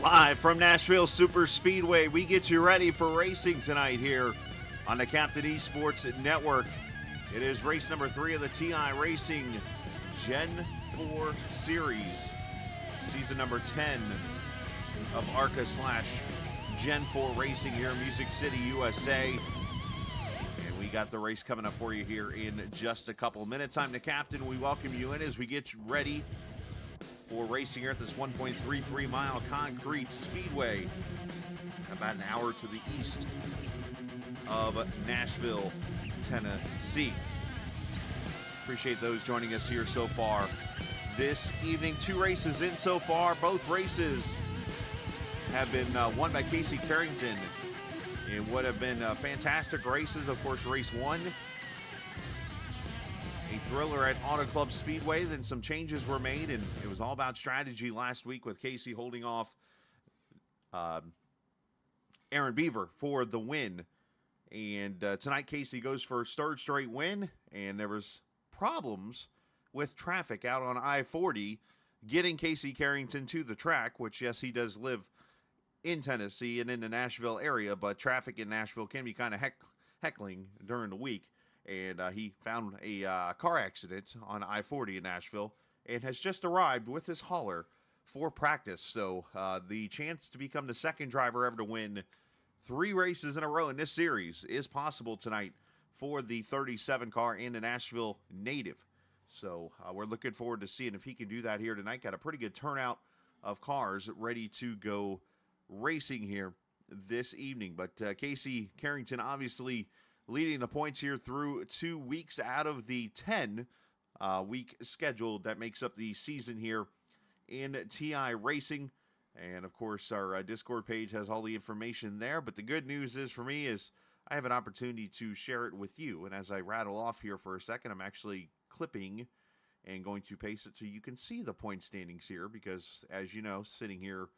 Live from Nashville SuperSpeedway, we get you ready for racing tonight here on the Captain Esports Network. It is race number 3 of the iRacing Gen 4 Series, season number 10 of ARCA/Gen 4 Racing here in Music City, USA. And we got the race coming up for you here in just a couple of minutes. I'm the captain. We welcome you in as we get you ready for racing here at this 1.33 mile concrete speedway, about an hour to the east of Nashville, Tennessee. Appreciate those joining us here so far this evening. 2 races in so far. Both races have been won by Casey Carrington in what have been fantastic races. Of course, race 1, a thriller at Auto Club Speedway. Then some changes were made, and it was all about strategy last week with Casey holding off Aaron Beaver for the win. And tonight, Casey goes for a third straight win, and there was problems with traffic out on I-40 getting Casey Carrington to the track, which, yes, he does live in Tennessee and in the Nashville area, but traffic in Nashville can be kind of heckling during the week. And he found a car accident on I-40 in Nashville and has just arrived with his hauler for practice. So the chance to become the second driver ever to win 3 races in a row in this series is possible tonight for the 37 car and the Nashville native. So we're looking forward to seeing if he can do that here tonight. Got a pretty good turnout of cars ready to go racing here this evening. But Casey Carrington obviously leading the points here through 2 weeks out of the 10-week schedule that makes up the season here in TI Racing. And, of course, our Discord page has all the information there. But the good news is for me is I have an opportunity to share it with you. And as I rattle off here for a second, I'm actually clipping and going to paste it so you can see the point standings here. Because, as you know, sitting here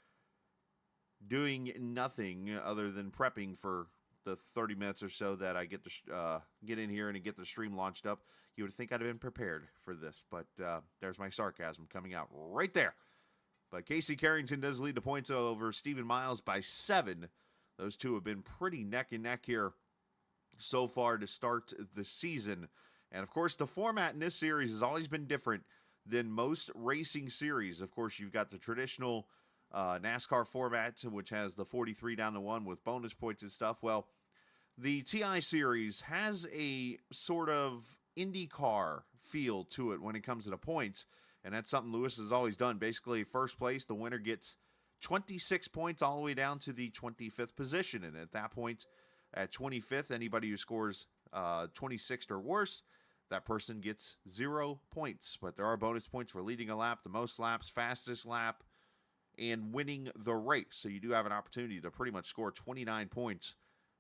doing nothing other than prepping for the 30 minutes or so that I get to get in here and get the stream launched up, you would think I'd have been prepared for this. But there's my sarcasm coming out right there. But Casey Carrington does lead the points over Stephen Miles by 7. Those two have been pretty neck and neck here so far to start the season. And, of course, the format in this series has always been different than most racing series. Of course, you've got the traditional NASCAR format, which has the 43 down to 1 with bonus points and stuff. Well, the TI series has a sort of IndyCar feel to it when it comes to the points, and that's something Lewis has always done. Basically, first place, the winner gets 26 points all the way down to the 25th position, and at that point, at 25th, anybody who scores 26th or worse, that person gets 0 points. But there are bonus points for leading a lap, the most laps, fastest lap, and winning the race. So you do have an opportunity to pretty much score 29 points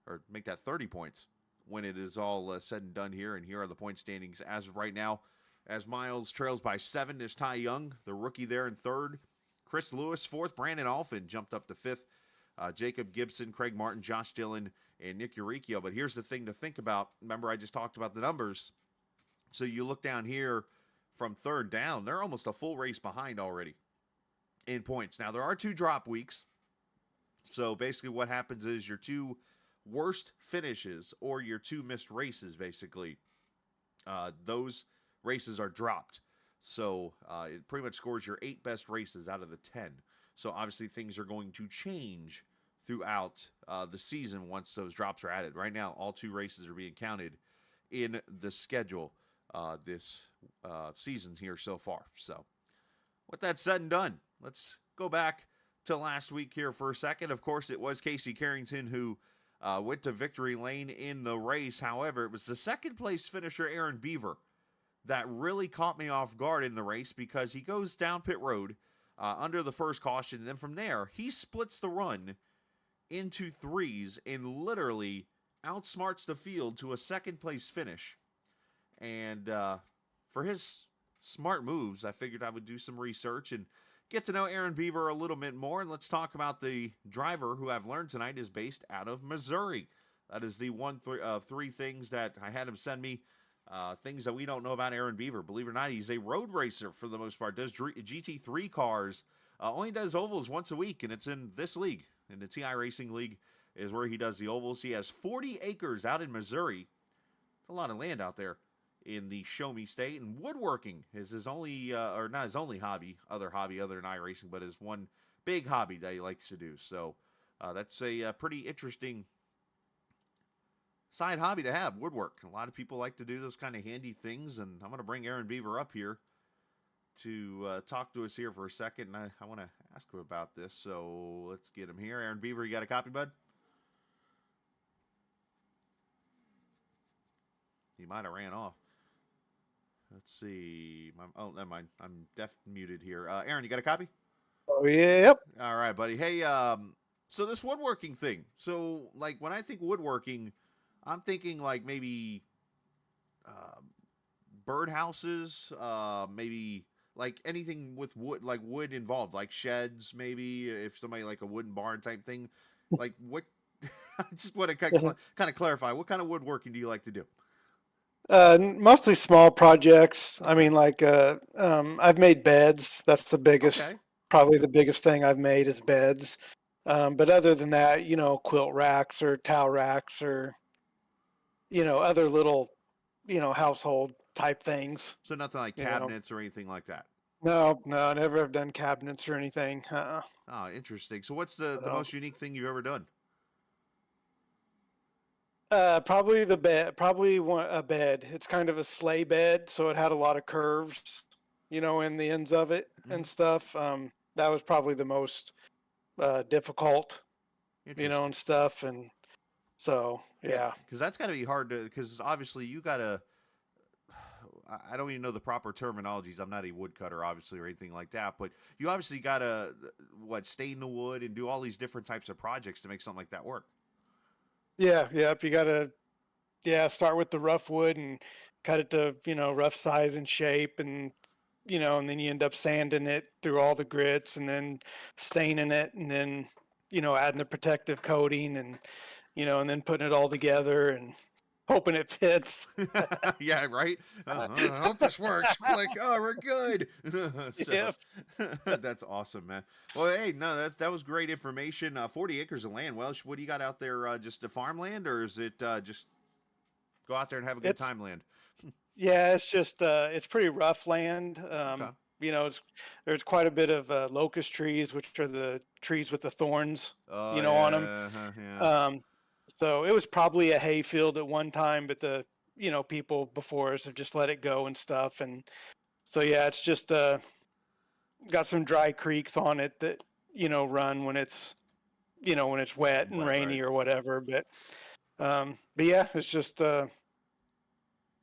or make that 30 points when it is all said and done here. And here are the point standings as of right now. As Miles trails by 7, there's Ty Young, the rookie there in 3rd. Chris Lewis, 4th. Brandon Alphin jumped up to 5th. Jacob Gibson, Craig Martin, Josh Dillon, and Nick Uricchio. But here's the thing to think about. Remember, I just talked about the numbers. So you look down here from third down, they're almost a full race behind already in points. Now, there are 2 drop weeks. So basically what happens is your 2 worst finishes or your 2 missed races, basically, those races are dropped. So it pretty much scores your 8 best races out of the 10. So obviously things are going to change throughout the season once those drops are added. Right now, all 2 races are being counted in the schedule this season here so far. So with that said and done, let's go back to last week here for a second. Of course, it was Casey Carrington who went to victory lane in the race. However, it was the second place finisher, Aaron Beaver, that really caught me off guard in the race because he goes down pit road under the first caution. And then from there, he splits the run into 3s and literally outsmarts the field to a second place finish. And for his smart moves, I figured I would do some research and get to know Aaron Beaver a little bit more. And let's talk about the driver who I've learned tonight is based out of Missouri. That is the 3 things that I had him send me. Things that we don't know about Aaron Beaver. Believe it or not, he's a road racer for the most part. Does GT3 cars. Only does ovals once a week, and it's in this league. In the iRacing League is where he does the ovals. He has 40 acres out in Missouri. It's a lot of land out there in the Show Me State. And woodworking is his only, or not his only hobby other than iRacing, but his one big hobby that he likes to do. So that's a pretty interesting side hobby to have, woodwork. A lot of people like to do those kind of handy things, and I'm going to bring Aaron Beaver up here to talk to us here for a second, and I want to ask him about this, so let's get him here. Aaron Beaver, you got a copy, bud? He might have ran off. Let's see. Oh, never mind. I'm deaf muted here. Aaron, you got a copy? Oh, yep. All right, buddy. Hey, so this woodworking thing. So, like, when I think woodworking, I'm thinking like maybe birdhouses, maybe like anything with wood, like wood involved, like sheds, maybe if somebody like a wooden barn type thing. Like what? I just want to kind of clarify. What kind of woodworking do you like to do? Mostly small projects. I mean, like I've made beds. That's the biggest, probably the biggest thing I've made is beds. But other than that, quilt racks or towel racks or other little, household type things. So nothing like cabinets or anything like that? No, I never have done cabinets or anything. Oh, interesting. So what's the most unique thing you've ever done? Probably the bed, a bed. It's kind of a sleigh bed, so it had a lot of curves, in the ends of it and stuff. That was probably the most difficult, and stuff. And so, yeah. Because that's got to be hard to, because obviously you got to, I don't even know the proper terminologies. I'm not a woodcutter, obviously, or anything like that. But you obviously got to, stain the wood and do all these different types of projects to make something like that work. Yeah, you got to, start with the rough wood and cut it to, rough size and shape. And, and then you end up sanding it through all the grits and then staining it and then, adding the protective coating and, and then putting it all together and hoping it fits. Yeah, right? I hope this works. Click. Oh, we're good. That's awesome, man. Well, hey, no, that was great information. 40 acres of land. Well, what do you got out there? Just a farmland, or is it just go out there and have a good time land? Yeah, it's just it's pretty rough land. There's quite a bit of locust trees, which are the trees with the thorns, on them. Yeah. So it was probably a hay field at one time, but the people before us have just let it go and stuff. And so yeah, it's just got some dry creeks on it that run when it's wet and rainy or whatever. But yeah, it's just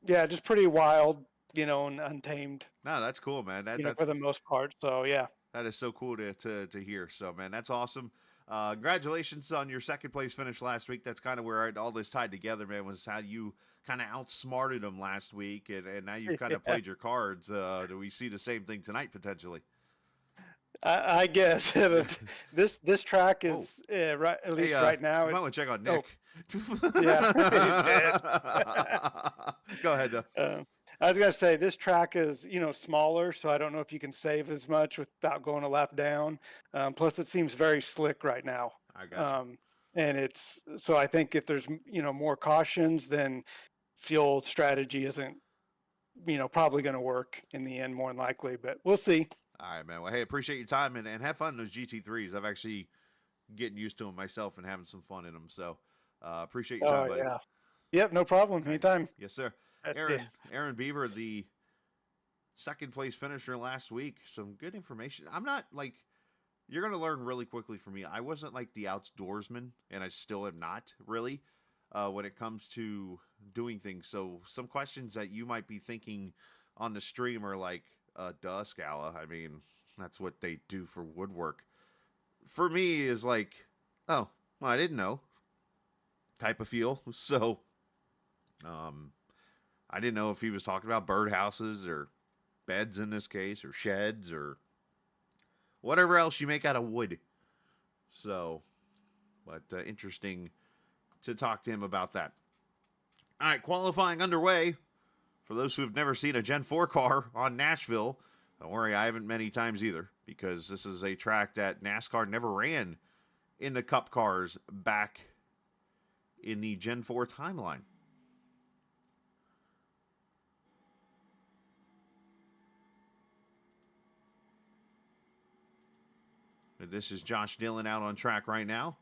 just pretty wild, and untamed. No, that's cool, man. That's for the most part. So yeah, that is so cool to hear. So man, that's awesome. Congratulations on your second place finish last week. That's kind of where all this tied together, man, was how you kind of outsmarted them last week, and now you've kind of played your cards. Do we see the same thing tonight, potentially? I guess this track is right, at least right now. You might want to check on Nick. Yeah, he's dead. Go ahead, though. I was gonna say this track is, smaller, so I don't know if you can save as much without going a lap down. Plus, it seems very slick right now. I got you. And it's so I think if there's more cautions, then fuel strategy isn't probably going to work in the end more than likely. But we'll see. All right, man. Well, hey, appreciate your time and have fun in those GT3s. I've actually getting used to them myself and having some fun in them. So appreciate your time, Oh buddy. yeah. Yep, no problem. Anytime. Yes, sir. That's Aaron Beaver, the second place finisher last week. Some good information. I'm not like, you're going to learn really quickly from me. I wasn't like the outdoorsman, and I still am not really when it comes to doing things. So some questions that you might be thinking on the stream are like, duh, Scala. I mean, that's what they do for woodwork. For me is like, oh, well, I didn't know type of feel. So, I didn't know if he was talking about birdhouses or beds in this case, or sheds, or whatever else you make out of wood. So, but interesting to talk to him about that. All right, qualifying underway. For those who have never seen a Gen 4 car on Nashville, don't worry, I haven't many times either, because this is a track that NASCAR never ran in the Cup cars back in the Gen 4 timeline. This is Josh Dillon out on track right now.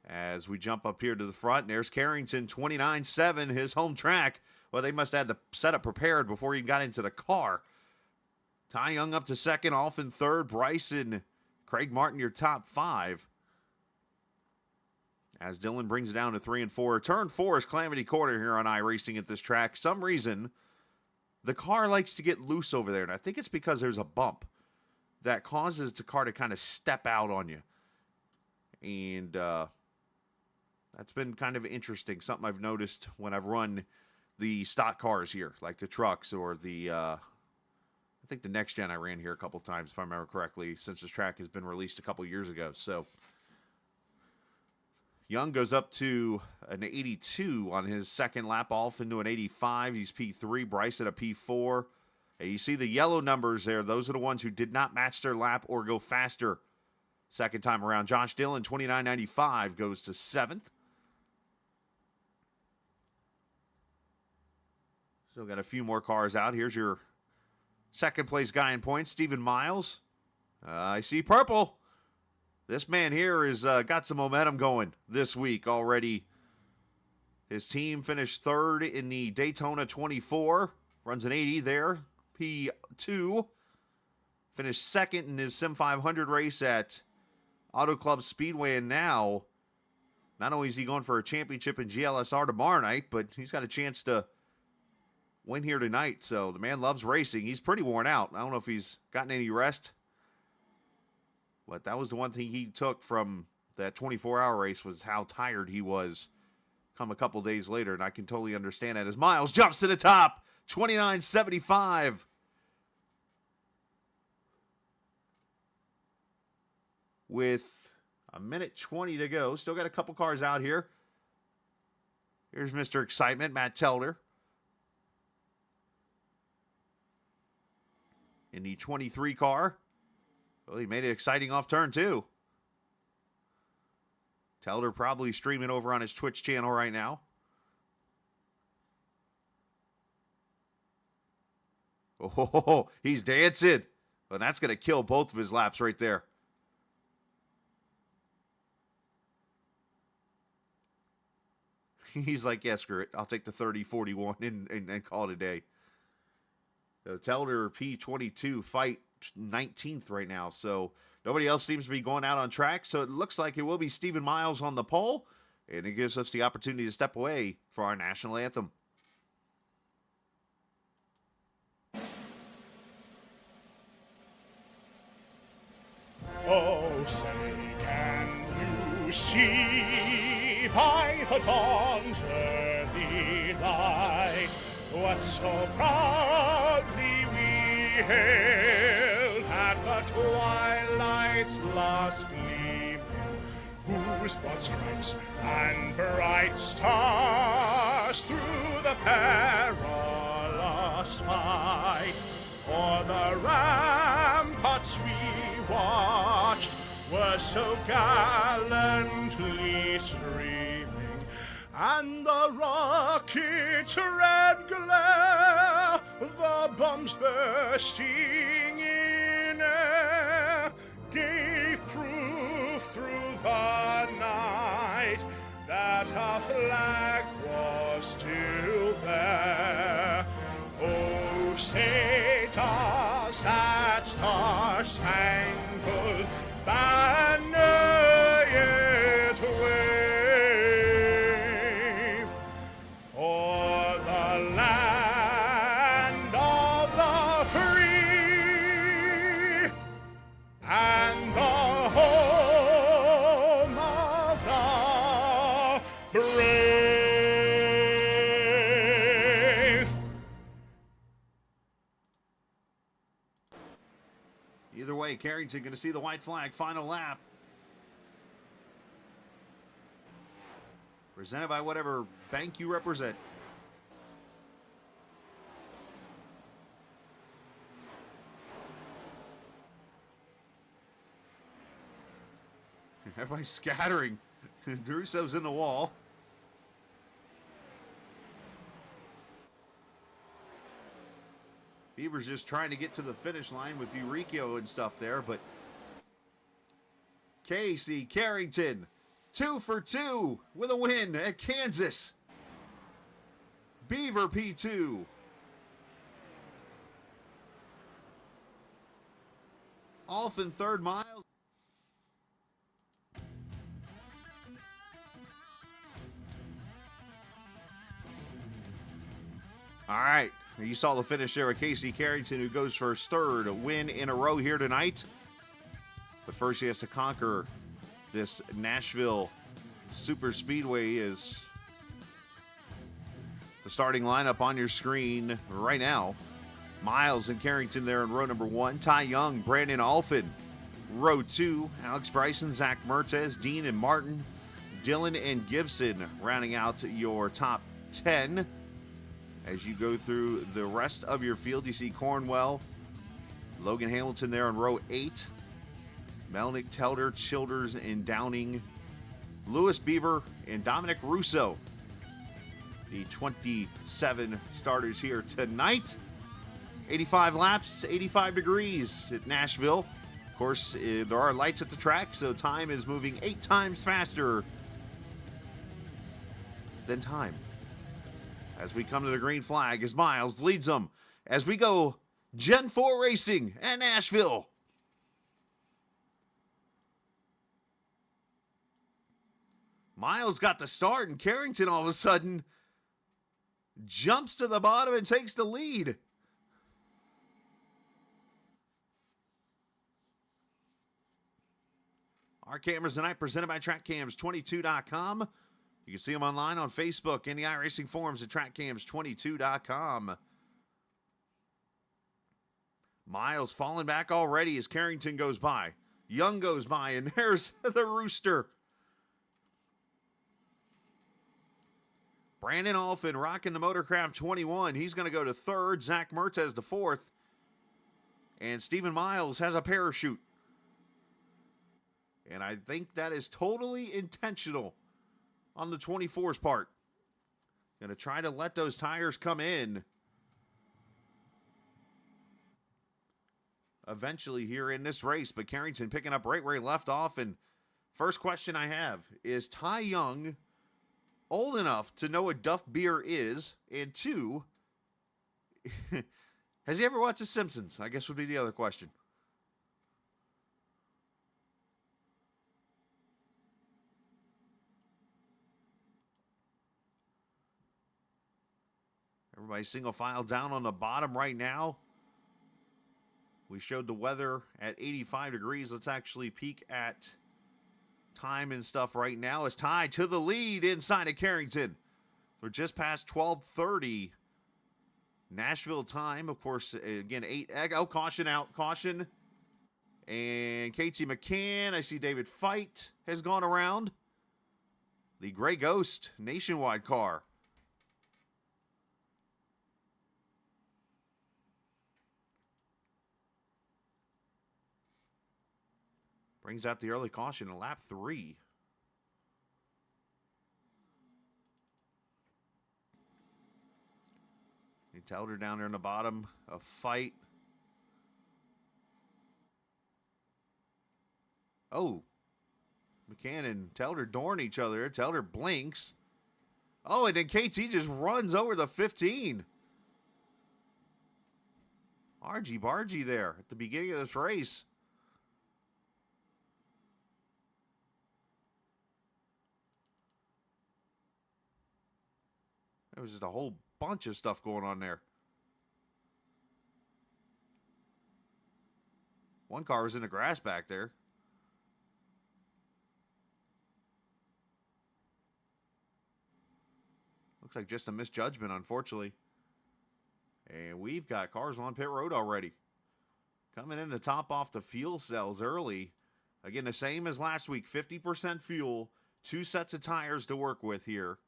As we jump up here to the front, there's Carrington, 29.7, his home track. Well, they must have had the setup prepared before he got into the car. Ty Young up to second, off in third. Bryson, Craig Martin, your top five. As Dillon brings it down to 3 and 4. Turn 4 is Calamity Corner here on iRacing at this track. Some reason, the car likes to get loose over there, and I think it's because there's a bump that causes the car to kind of step out on you. And that's been kind of interesting. Something I've noticed when I've run the stock cars here, like the trucks or the, I think the next gen I ran here a couple times, if I remember correctly, since this track has been released a couple years ago. So Young goes up to an 82 on his second lap, off into an 85. He's P3. Bryson a P4. And you see the yellow numbers there. Those are the ones who did not match their lap or go faster second time around. Josh Dillon, 29.95, goes to 7th. Still got a few more cars out. Here's your second place guy in points, Stephen Miles. I see purple. This man here has got some momentum going this week already. His team finished third in the Daytona 24. Runs an 80 there. P2. Finished second in his Sim 500 race at Auto Club Speedway. And now, not only is he going for a championship in GLSR tomorrow night, but he's got a chance to win here tonight. So the man loves racing. He's pretty worn out. I don't know if he's gotten any rest. But that was the one thing he took from that 24-hour race, was how tired he was come a couple days later. And I can totally understand that as Miles jumps to the top. 29.75. With a minute 20 to go. Still got a couple cars out here. Here's Mr. Excitement, Matt Telder. In the 23 car. Well, he made it exciting off turn 2. Telder probably streaming over on his Twitch channel right now. Oh, he's dancing. But that's going to kill both of his laps right there. He's like, yeah, screw it. I'll take the 30-41 and call it a day. Telder P22 fight 19th right now. So nobody else seems to be going out on track. So it looks like it will be Stephen Miles on the pole. And it gives us the opportunity to step away for our national anthem. Oh, say, can you see by the dawn's early light what so proudly we hailed at the twilight's last gleam? whose broad stripes and bright stars through the perilous fight o'er the ramparts we watched were so gallantly streaming, and the rocket's red glare, the bombs bursting in air, gave proof through the night that our flag was still there. Oh, say does that star-spangled banner yet wave o'er the land of the free and the home of the brave? Either way, Carrington going to see the white flag. Final lap. Presented by whatever bank you represent. Everybody's scattering. Drusso's in the wall. Beaver's just trying to get to the finish line with Eurykio and stuff there, but Casey Carrington, 2 for 2 with a win at Kansas. Beaver P2. Off in third, Miles. All right. You saw the finish there with Casey Carrington, who goes for his third win in a row here tonight. But first he has to conquer this Nashville SuperSpeedway. Is the starting lineup on your screen right now. Miles and Carrington there in row number 1. Ty Young, Brandon Alphin, row 2. Alex Bryson, Zach Mertes, Dean and Martin, Dylan and Gibson rounding out your top 10. As you go through the rest of your field, you see Cornwell, Logan Hamilton there in row 8. Melnick, Telder, Childers, and Downing. Lewis Beaver and Dominic Russo. The 27 starters here tonight. 85 laps, 85 degrees at Nashville. Of course, there are lights at the track, so time is moving 8 times faster than time. As we come to the green flag, as Miles leads them as we go Gen 4 racing at Nashville. Miles got the start, and Carrington all of a sudden jumps to the bottom and takes the lead. Our cameras tonight presented by TrackCams22.com. You can see them online on Facebook and the iRacing forums at TrackCams22.com. Miles falling back already as Carrington goes by. Young goes by, and there's the Rooster. Brandon Alphin rocking the Motorcraft 21. He's going to go to third. Zach Mertes to fourth. And Stephen Miles has a parachute. And I think that is totally intentional on the 24's part. Going to try to let those tires come in eventually here in this race. But Carrington picking up right where he left off. And first question I have is, Ty Young old enough to know what Duff beer is? And 2, has he ever watched The Simpsons? I guess would be the other question. Everybody single file down on the bottom right now. We showed the weather at 85 degrees. Let's actually peek at time and stuff right now. It's tied to the lead inside of Carrington. We're just past 12:30 Nashville time. Of course, again, 8. Oh, caution out. Caution. And Katie McCann, I see David Fight has gone around. The Gray Ghost Nationwide car. Brings out the early caution in lap 3. And Telder down there in the bottom. A Fight. Oh. McCann and Telder dorn each other. Telder blinks. Oh, and then KT just runs over the 15. Argy bargy there at the beginning of this race. There was just a whole bunch of stuff going on there. One car was in the grass back there. Looks like just a misjudgment, unfortunately. And we've got cars on pit road already. Coming in to top off the fuel cells early. Again, the same as last week. 50% fuel. 2 sets of tires to work with here.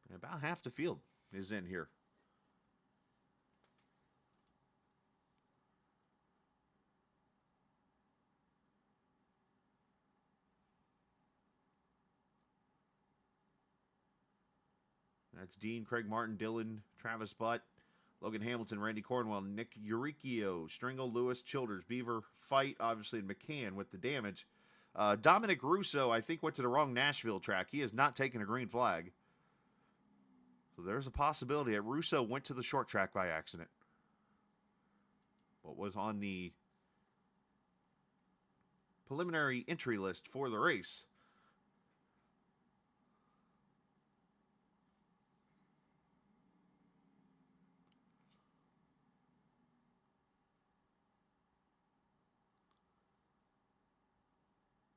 And about half the field is in here. That's Dean, Craig Martin, Dylan, Travis Butt, Logan Hamilton, Randy Cornwell, Nick Uricchio, Stringle, Lewis, Childers, Beaver, Fight, obviously, and McCann with the damage. Dominic Russo, I think, went to the wrong Nashville track. He has not taken a green flag. So there's a possibility that Russo went to the short track by accident. What was on the preliminary entry list for the race.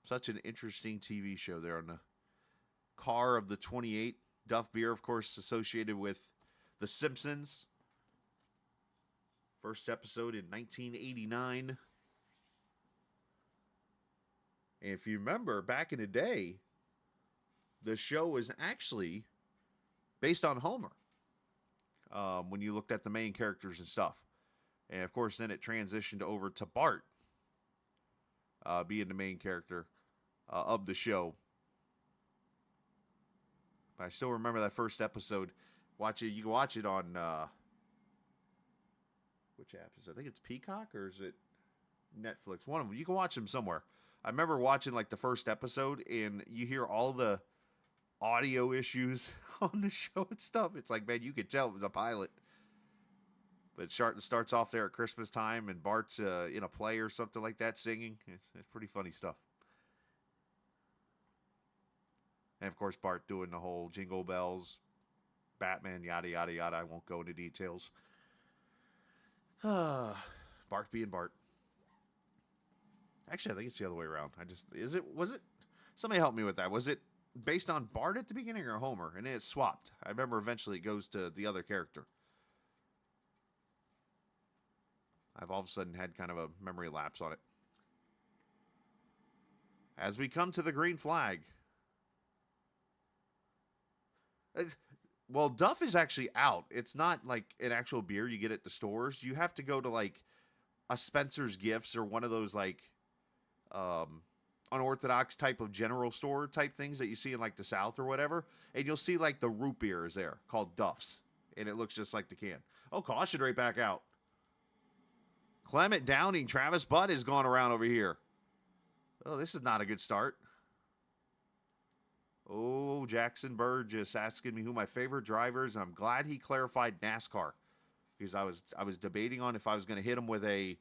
Such an interesting TV show there on the car of the 28. Duff Beer, of course, associated with The Simpsons. First episode in 1989. And if you remember, back in the day, the show was actually based on Homer. When you looked at the main characters and stuff. And, of course, then it transitioned over to Bart being the main character of the show. But I still remember that first episode. Watch it. You can watch it on which app is it? I think it's Peacock, or is it Netflix? One of them. You can watch them somewhere. I remember watching like the first episode, and you hear all the audio issues on the show and stuff. It's like, man, you could tell it was a pilot. But it starts off there at Christmas time, and Bart's in a play or something like that singing. It's pretty funny stuff. And, of course, Bart doing the whole Jingle Bells, Batman, yada, yada, yada. I won't go into details. Bart being Bart. Actually, I think it's the other way around. Was it? Somebody help me with that. Was it based on Bart at the beginning or Homer? And then it swapped. I remember eventually it goes to the other character. I've all of a sudden had kind of a memory lapse on it. As we come to the green flag. Well, Duff is actually out. It's not like an actual beer you get at the stores. You have to go to like a Spencer's Gifts or one of those like unorthodox type of general store type things that you see in like the South or whatever. And you'll see like the root beer is there called Duff's. And it looks just like the can. Oh, caution right back out. Clement Downing, Travis Butt has gone around over here. Oh, this is not a good start. Oh, Jackson Burgess asking me who my favorite driver is. I'm glad he clarified NASCAR, because I was debating on if I was going to hit him with a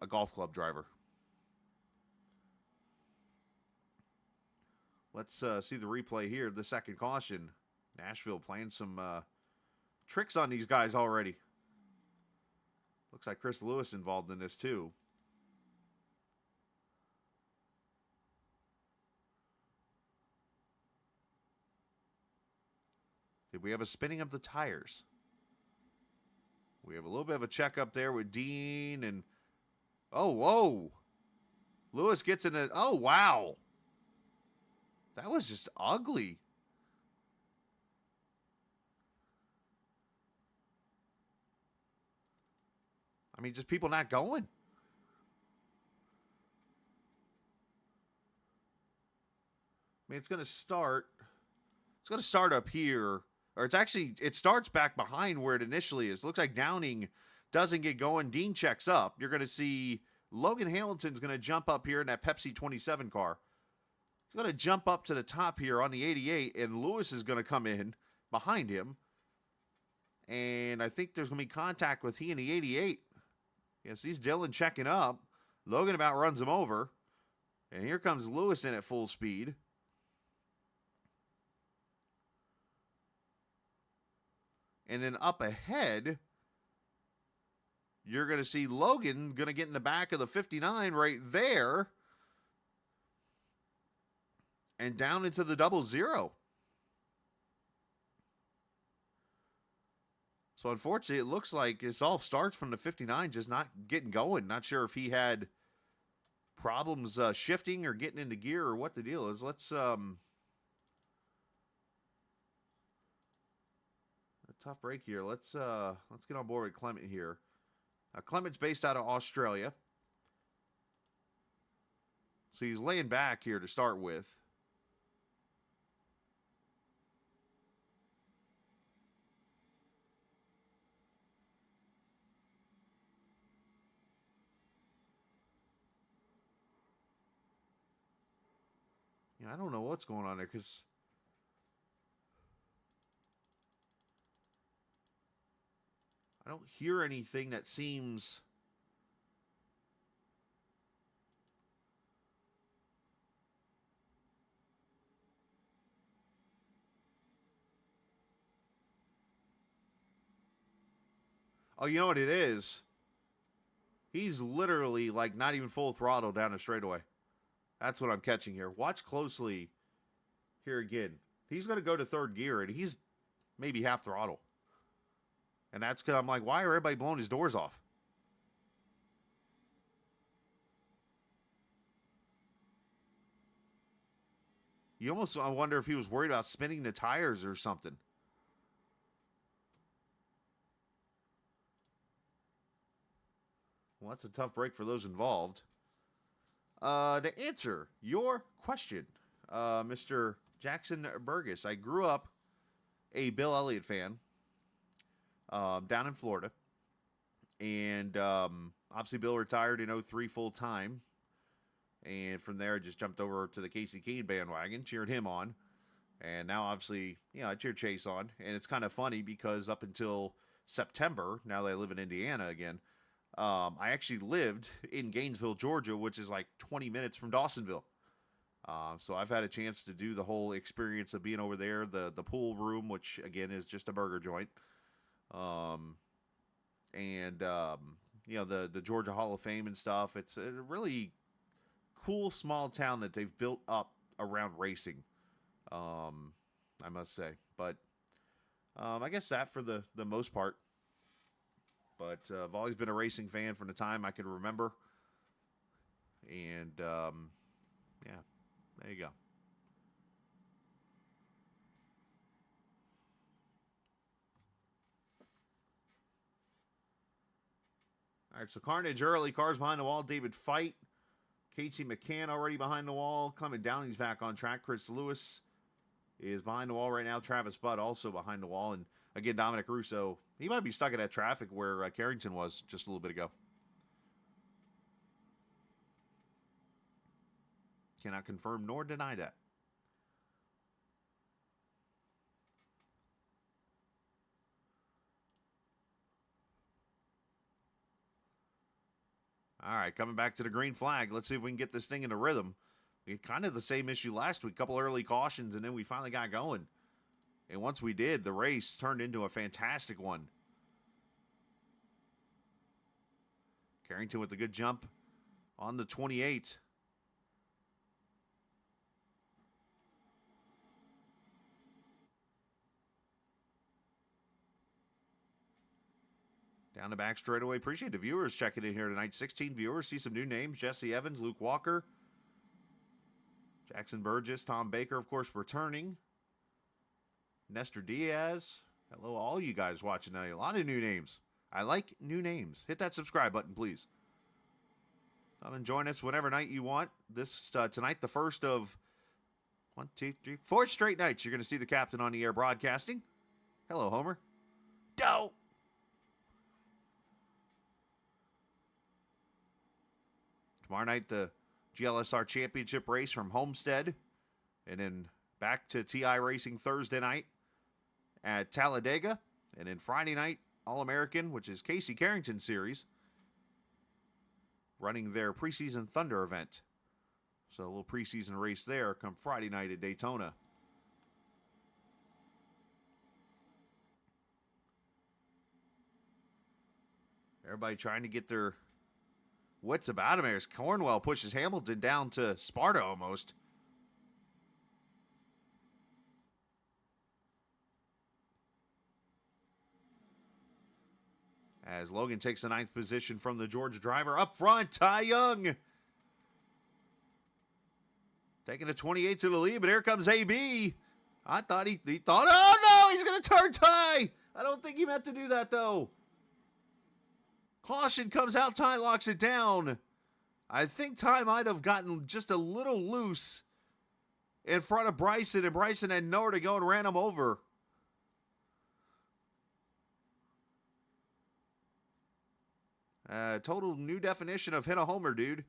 golf club driver. Let's see the replay here. The second caution. Nashville playing some tricks on these guys already. Looks like Chris Lewis involved in this too. Did we have a spinning of the tires? We have a little bit of a checkup there with Dean and... Oh, whoa. Lewis gets in a... Oh, wow. That was just ugly. I mean, just people not going. I mean, it's going to start... It's going to start up here. Or it's actually... It starts back behind where it initially is. Looks like Downing doesn't get going. Dean checks up. You're going to see Logan Hamilton's going to jump up here in that Pepsi 27 car. He's going to jump up to the top here on the 88, and Lewis is going to come in behind him. And I think there's going to be contact with he and the 88. Yes, he's Dylan checking up. Logan about runs him over. And here comes Lewis in at full speed. And then up ahead, you're going to see Logan going to get in the back of the 59 right there. And down into the 00. So unfortunately, it looks like it's all starts from the 59, just not getting going. Not sure if he had problems shifting or getting into gear or what the deal is. Let's a tough break here. Let's get on board with Clement here. Clement's based out of Australia, so he's laying back here to start with. Yeah, I don't know what's going on there because I don't hear anything that seems... Oh, you know what it is? He's literally like not even full throttle down the straightaway. That's what I'm catching here. Watch closely here again. He's going to go to third gear, and he's maybe half throttle. And that's because I'm like, why are everybody blowing his doors off? You almost wonder if he was worried about spinning the tires or something. Well, that's a tough break for those involved. To answer your question, Mr. Jackson Burgess, I grew up a Bill Elliott fan down in Florida. And obviously Bill retired in 03 full time. And from there, I just jumped over to the Casey Kane bandwagon, cheered him on. And now, obviously, I cheer Chase on. And it's kind of funny because up until September, now that I live in Indiana again, I actually lived in Gainesville, Georgia, which is like 20 minutes from Dawsonville. So I've had a chance to do the whole experience of being over there, the pool room, which again is just a burger joint. The Georgia Hall of Fame and stuff. It's a really cool small town that they've built up around racing. I must say, but I guess that for the most part. But I've always been a racing fan from the time I can remember. And, yeah, there you go. All right, so Carnage early. Cars behind the wall. David Fite. Casey McCann already behind the wall. Clement Downing's back on track. Chris Lewis is behind the wall right now. Travis Budd also behind the wall. And, again, Dominic Russo, he might be stuck in that traffic where Carrington was just a little bit ago. Cannot confirm nor deny that. All right, coming back to the green flag. Let's see if we can get this thing into rhythm. We had kind of the same issue last week. Couple early cautions, and then we finally got going. And once we did, the race turned into a fantastic one. Carrington with a good jump on the 28. Down the back straightaway. Appreciate the viewers checking in here tonight. 16 viewers. See some new names. Jesse Evans, Luke Walker, Jackson Burgess, Tom Baker, of course, returning. Nestor Diaz. Hello, all you guys watching tonight. A lot of new names. I like new names. Hit that subscribe button, please. Come and join us whenever night you want. This tonight, the first of 1, 2, 3, 4 straight nights. You're going to see the captain on the air broadcasting. Hello, Homer. Doe. Tomorrow night, the GLSR Championship race from Homestead. And then back to TI Racing Thursday night at Talladega. And then Friday night, All-American, which is Casey Carrington Series, running their preseason Thunder event. So a little preseason race there come Friday night at Daytona. Everybody trying to get their wits about him. As Cornwell pushes Hamilton down to Sparta almost. As Logan takes the 9th position from the Georgia driver. Up front, Ty Young. Taking a 28 to the lead, but here comes AB. I thought he thought, oh no, he's going to turn Ty. I don't think he meant to do that, though. Caution comes out, Ty locks it down. I think Ty might have gotten just a little loose in front of Bryson, and Bryson had nowhere to go and ran him over. Total new definition of hit a homer, dude.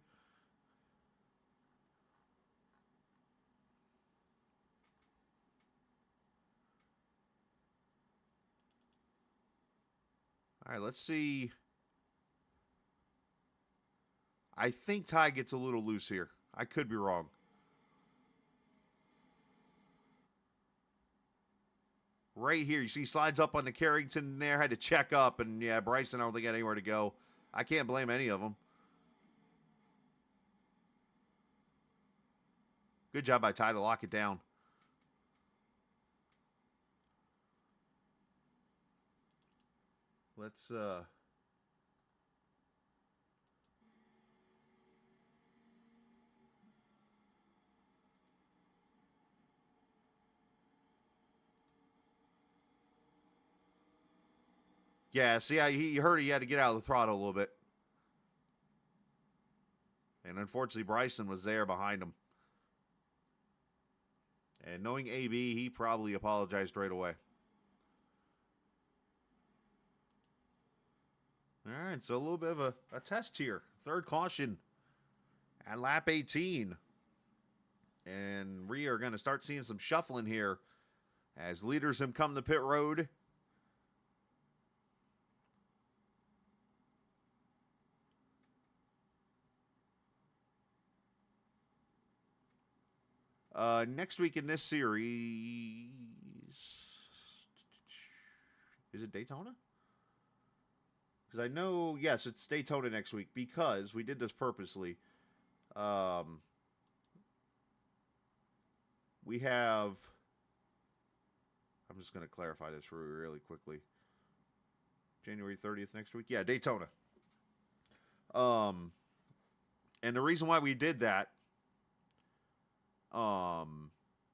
All right, let's see. I think Ty gets a little loose here. I could be wrong. Right here, you see slides up on the Carrington there, had to check up, and yeah, Bryson, I don't think had anywhere to go. I can't blame any of them. Good job by Ty to lock it down. Let's yeah, see, he heard he had to get out of the throttle a little bit. And unfortunately, Bryson was there behind him. And knowing AB, he probably apologized right away. All right, so a little bit of a test here. Third caution at lap 18. And we are going to start seeing some shuffling here as leaders have come to pit road. Next week in this series, is it Daytona? Because I know, yes, it's Daytona next week because we did this purposely. We have, I'm just going to clarify this really quickly. January 30th next week? Yeah, Daytona. And the reason why we did that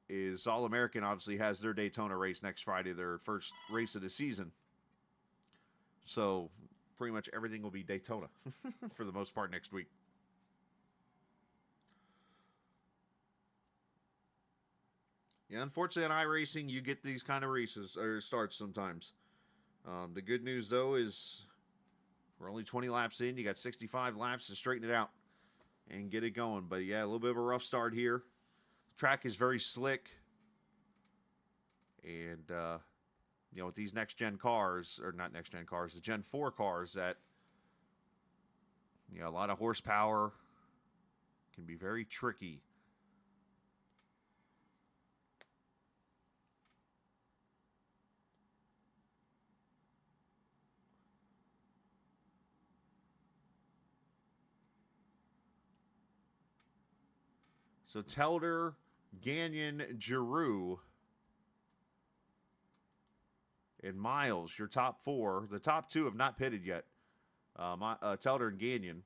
is All-American obviously has their Daytona race next Friday, their first race of the season. So pretty much everything will be Daytona for the most part next week. Yeah, unfortunately on iRacing, you get these kind of races or starts sometimes. The good news, though, is we're only 20 laps in. You got 65 laps to straighten it out and get it going. But, yeah, a little bit of a rough start here. Track is very slick. And, you know, with these next-gen cars, or not next-gen cars, the Gen 4 cars that, you know, a lot of horsepower, can be very tricky. So Telder, Gagnon, Giroux And Miles, your top 4. The top 2 have not pitted yet. Telder and Gagnon.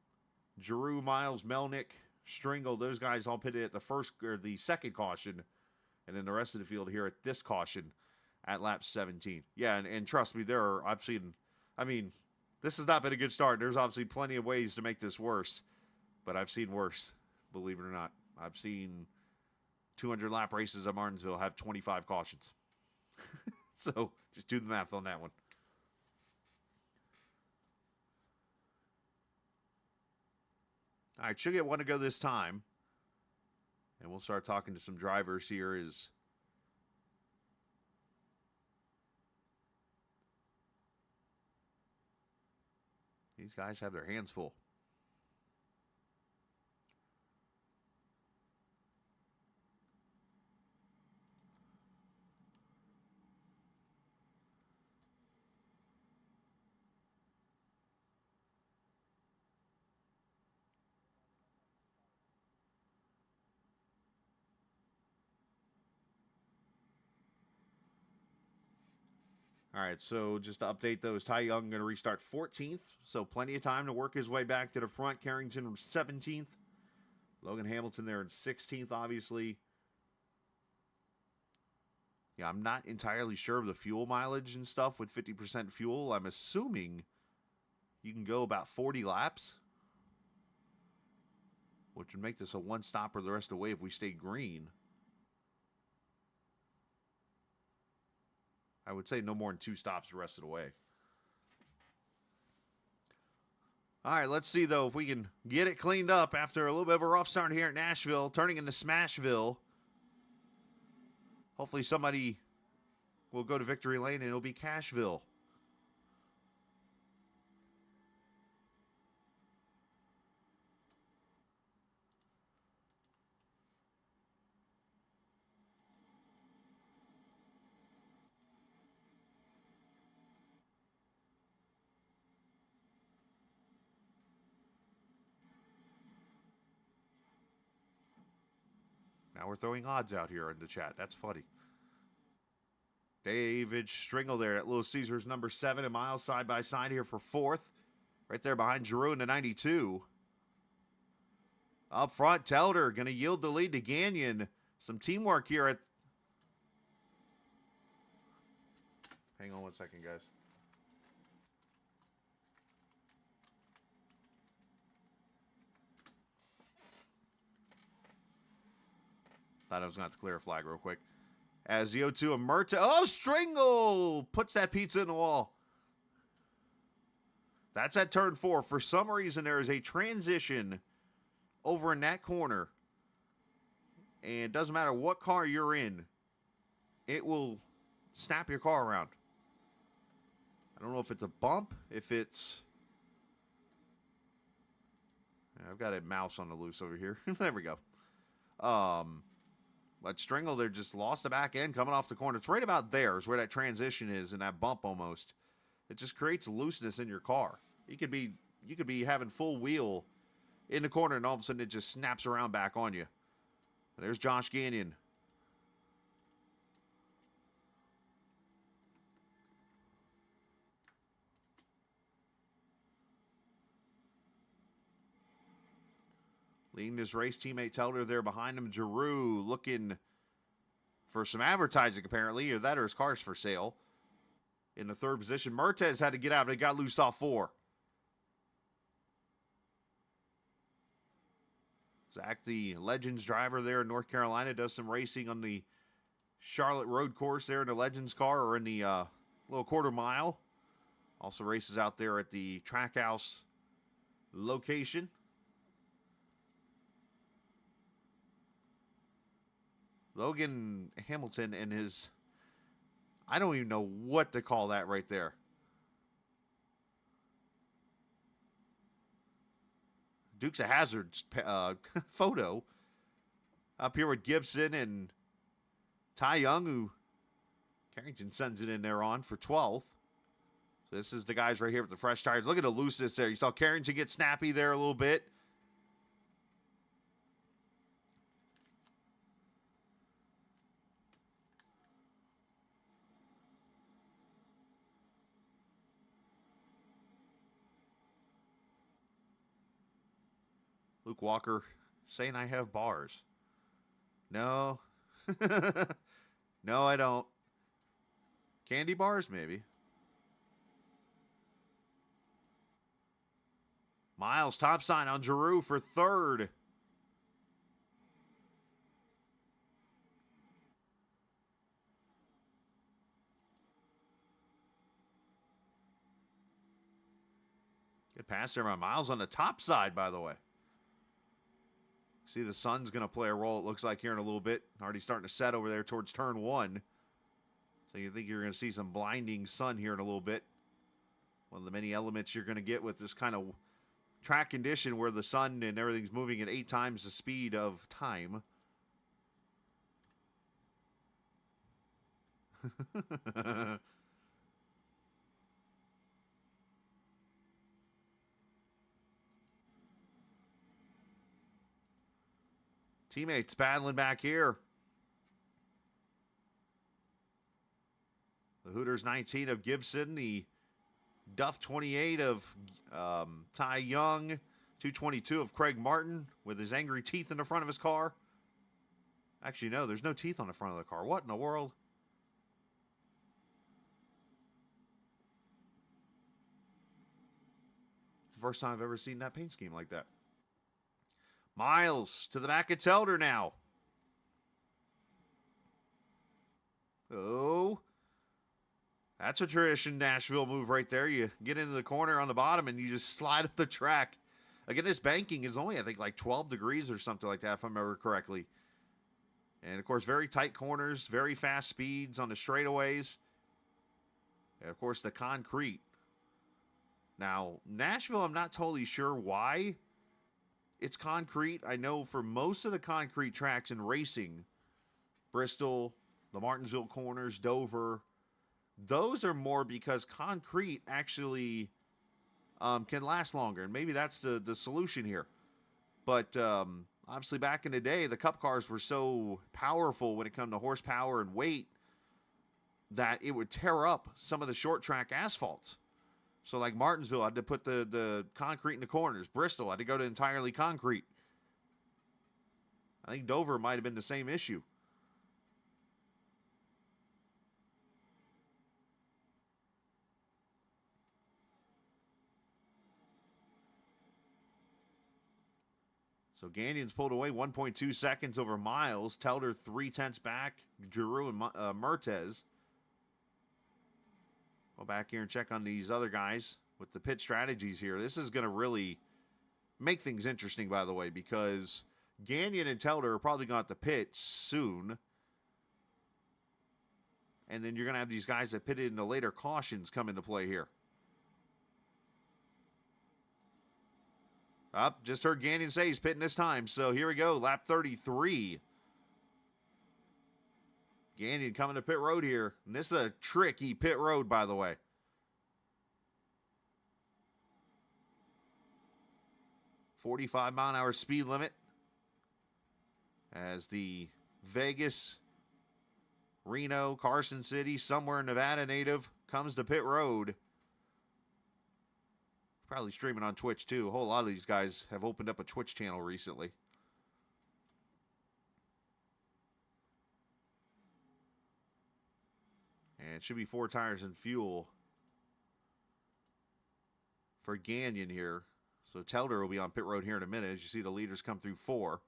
Giroux, Miles, Melnick, Stringle, those guys all pitted at the first or the second caution. And then the rest of the field here at this caution at lap 17. Yeah, and trust me, this has not been a good start. There's obviously plenty of ways to make this worse. But I've seen worse, believe it or not. I've seen 200 lap races at Martinsville have 25 cautions. So just do the math on that one. All right, should get one to go this time. And we'll start talking to some drivers here as these guys have their hands full. All right, so just to update those, Ty Young going to restart 14th, so plenty of time to work his way back to the front. Carrington 17th. Logan Hamilton there in 16th, obviously. Yeah, I'm not entirely sure of the fuel mileage and stuff with 50% fuel. I'm assuming you can go about 40 laps, which would make this a one-stopper the rest of the way if we stay green. I would say no more than 2 stops the rest of the way. All right, let's see, though, if we can get it cleaned up after a little bit of a rough start here at Nashville, turning into Smashville. Hopefully somebody will go to victory lane and it'll be Cashville. Now we're throwing odds out here in the chat. That's funny. David Stringle there at Little Caesars, number 7, and Miles side by side here for 4th. Right there behind Giroux in the 92. Up front, Telder going to yield the lead to Gagnon. Some teamwork here at... Hang on one second, guys. Thought I was going to have to clear a flag real quick. As the 0-2 of Murta. Oh, Stringle puts that pizza in the wall. That's at turn 4. For some reason, there is a transition over in that corner. And it doesn't matter what car you're in. It will snap your car around. I don't know if it's a bump, if it's... I've got a mouse on the loose over here. There we go. But Stringle there just lost the back end coming off the corner. It's right about there is where that transition is and that bump almost. It just creates looseness in your car. You could be having full wheel in the corner and all of a sudden it just snaps around back on you. There's Josh Gagnon. Leading this race, teammate Telder there behind him. Giroux looking for some advertising, apparently. Either that or his car's for sale. In the 3rd position. Mertez had to get out, but he got loose off 4. Zach, the Legends driver there in North Carolina, does some racing on the Charlotte Road Course there in the Legends car or in the little quarter mile. Also races out there at the Trackhouse location. Logan Hamilton and his... I don't even know what to call that right there. Dukes of Hazzard's photo. Up here with Gibson and Ty Young, who Carrington sends it in there on for 12th. So this is the guys right here with the fresh tires. Look at the looseness there. You saw Carrington get snappy there a little bit. Luke Walker saying I have bars. No. No, I don't. Candy bars, maybe. Miles, top sign on Giroux for third. Good pass there by Miles on the top side, by the way. See, the sun's going to play a role, it looks like, here in a little bit. Already starting to set over there towards turn 1. So you think you're going to see some blinding sun here in a little bit. One of the many elements you're going to get with this kind of track condition where the sun and everything's moving at 8 times the speed of time. Teammates battling back here. The Hooters 19 of Gibson, the Duff 28 of Ty Young, 222 of Craig Martin with his angry teeth in the front of his car. Actually, no, there's no teeth on the front of the car. What in the world? It's the first time I've ever seen that paint scheme like that. Miles to the back of Telder now. Oh. That's a tradition Nashville move right there. You get into the corner on the bottom and you just slide up the track. Again, this banking is only, I think, like 12 degrees or something like that, if I remember correctly. And, of course, very tight corners, very fast speeds on the straightaways. And, of course, the concrete. Now, Nashville, I'm not totally sure why it's concrete. I know for most of the concrete tracks in racing, Bristol, the Martinsville corners, Dover, those are more because concrete actually can last longer. And maybe that's the solution here. But obviously back in the day, the Cup cars were so powerful when it comes to horsepower and weight that it would tear up some of the short track asphalts. So like Martinsville, I had to put the concrete in the corners. Bristol, I had to go to entirely concrete. I think Dover might have been the same issue. So Gagnon's pulled away 1.2 seconds over Miles. Telder 0.3 back. Giroux and Mertez. Go back here and check on these other guys with the pit strategies here. This is going to really make things interesting, by the way, because Gagnon and Telder are probably going to have to pit soon. And then you're going to have these guys that pitted in the later cautions come into play here. Up, just heard Gagnon say he's pitting this time. So here we go, lap 33. Gagnon coming to pit road here. And this is a tricky pit road, by the way. .45-mile-an-hour speed limit. As the Vegas, Reno, Carson City, somewhere Nevada native comes to pit road. Probably streaming on Twitch, too. A whole lot of these guys have opened up a Twitch channel recently. And it should be 4 tires and fuel for Gagnon here. So Telder will be on pit road here in a minute as you see the leaders come through 4.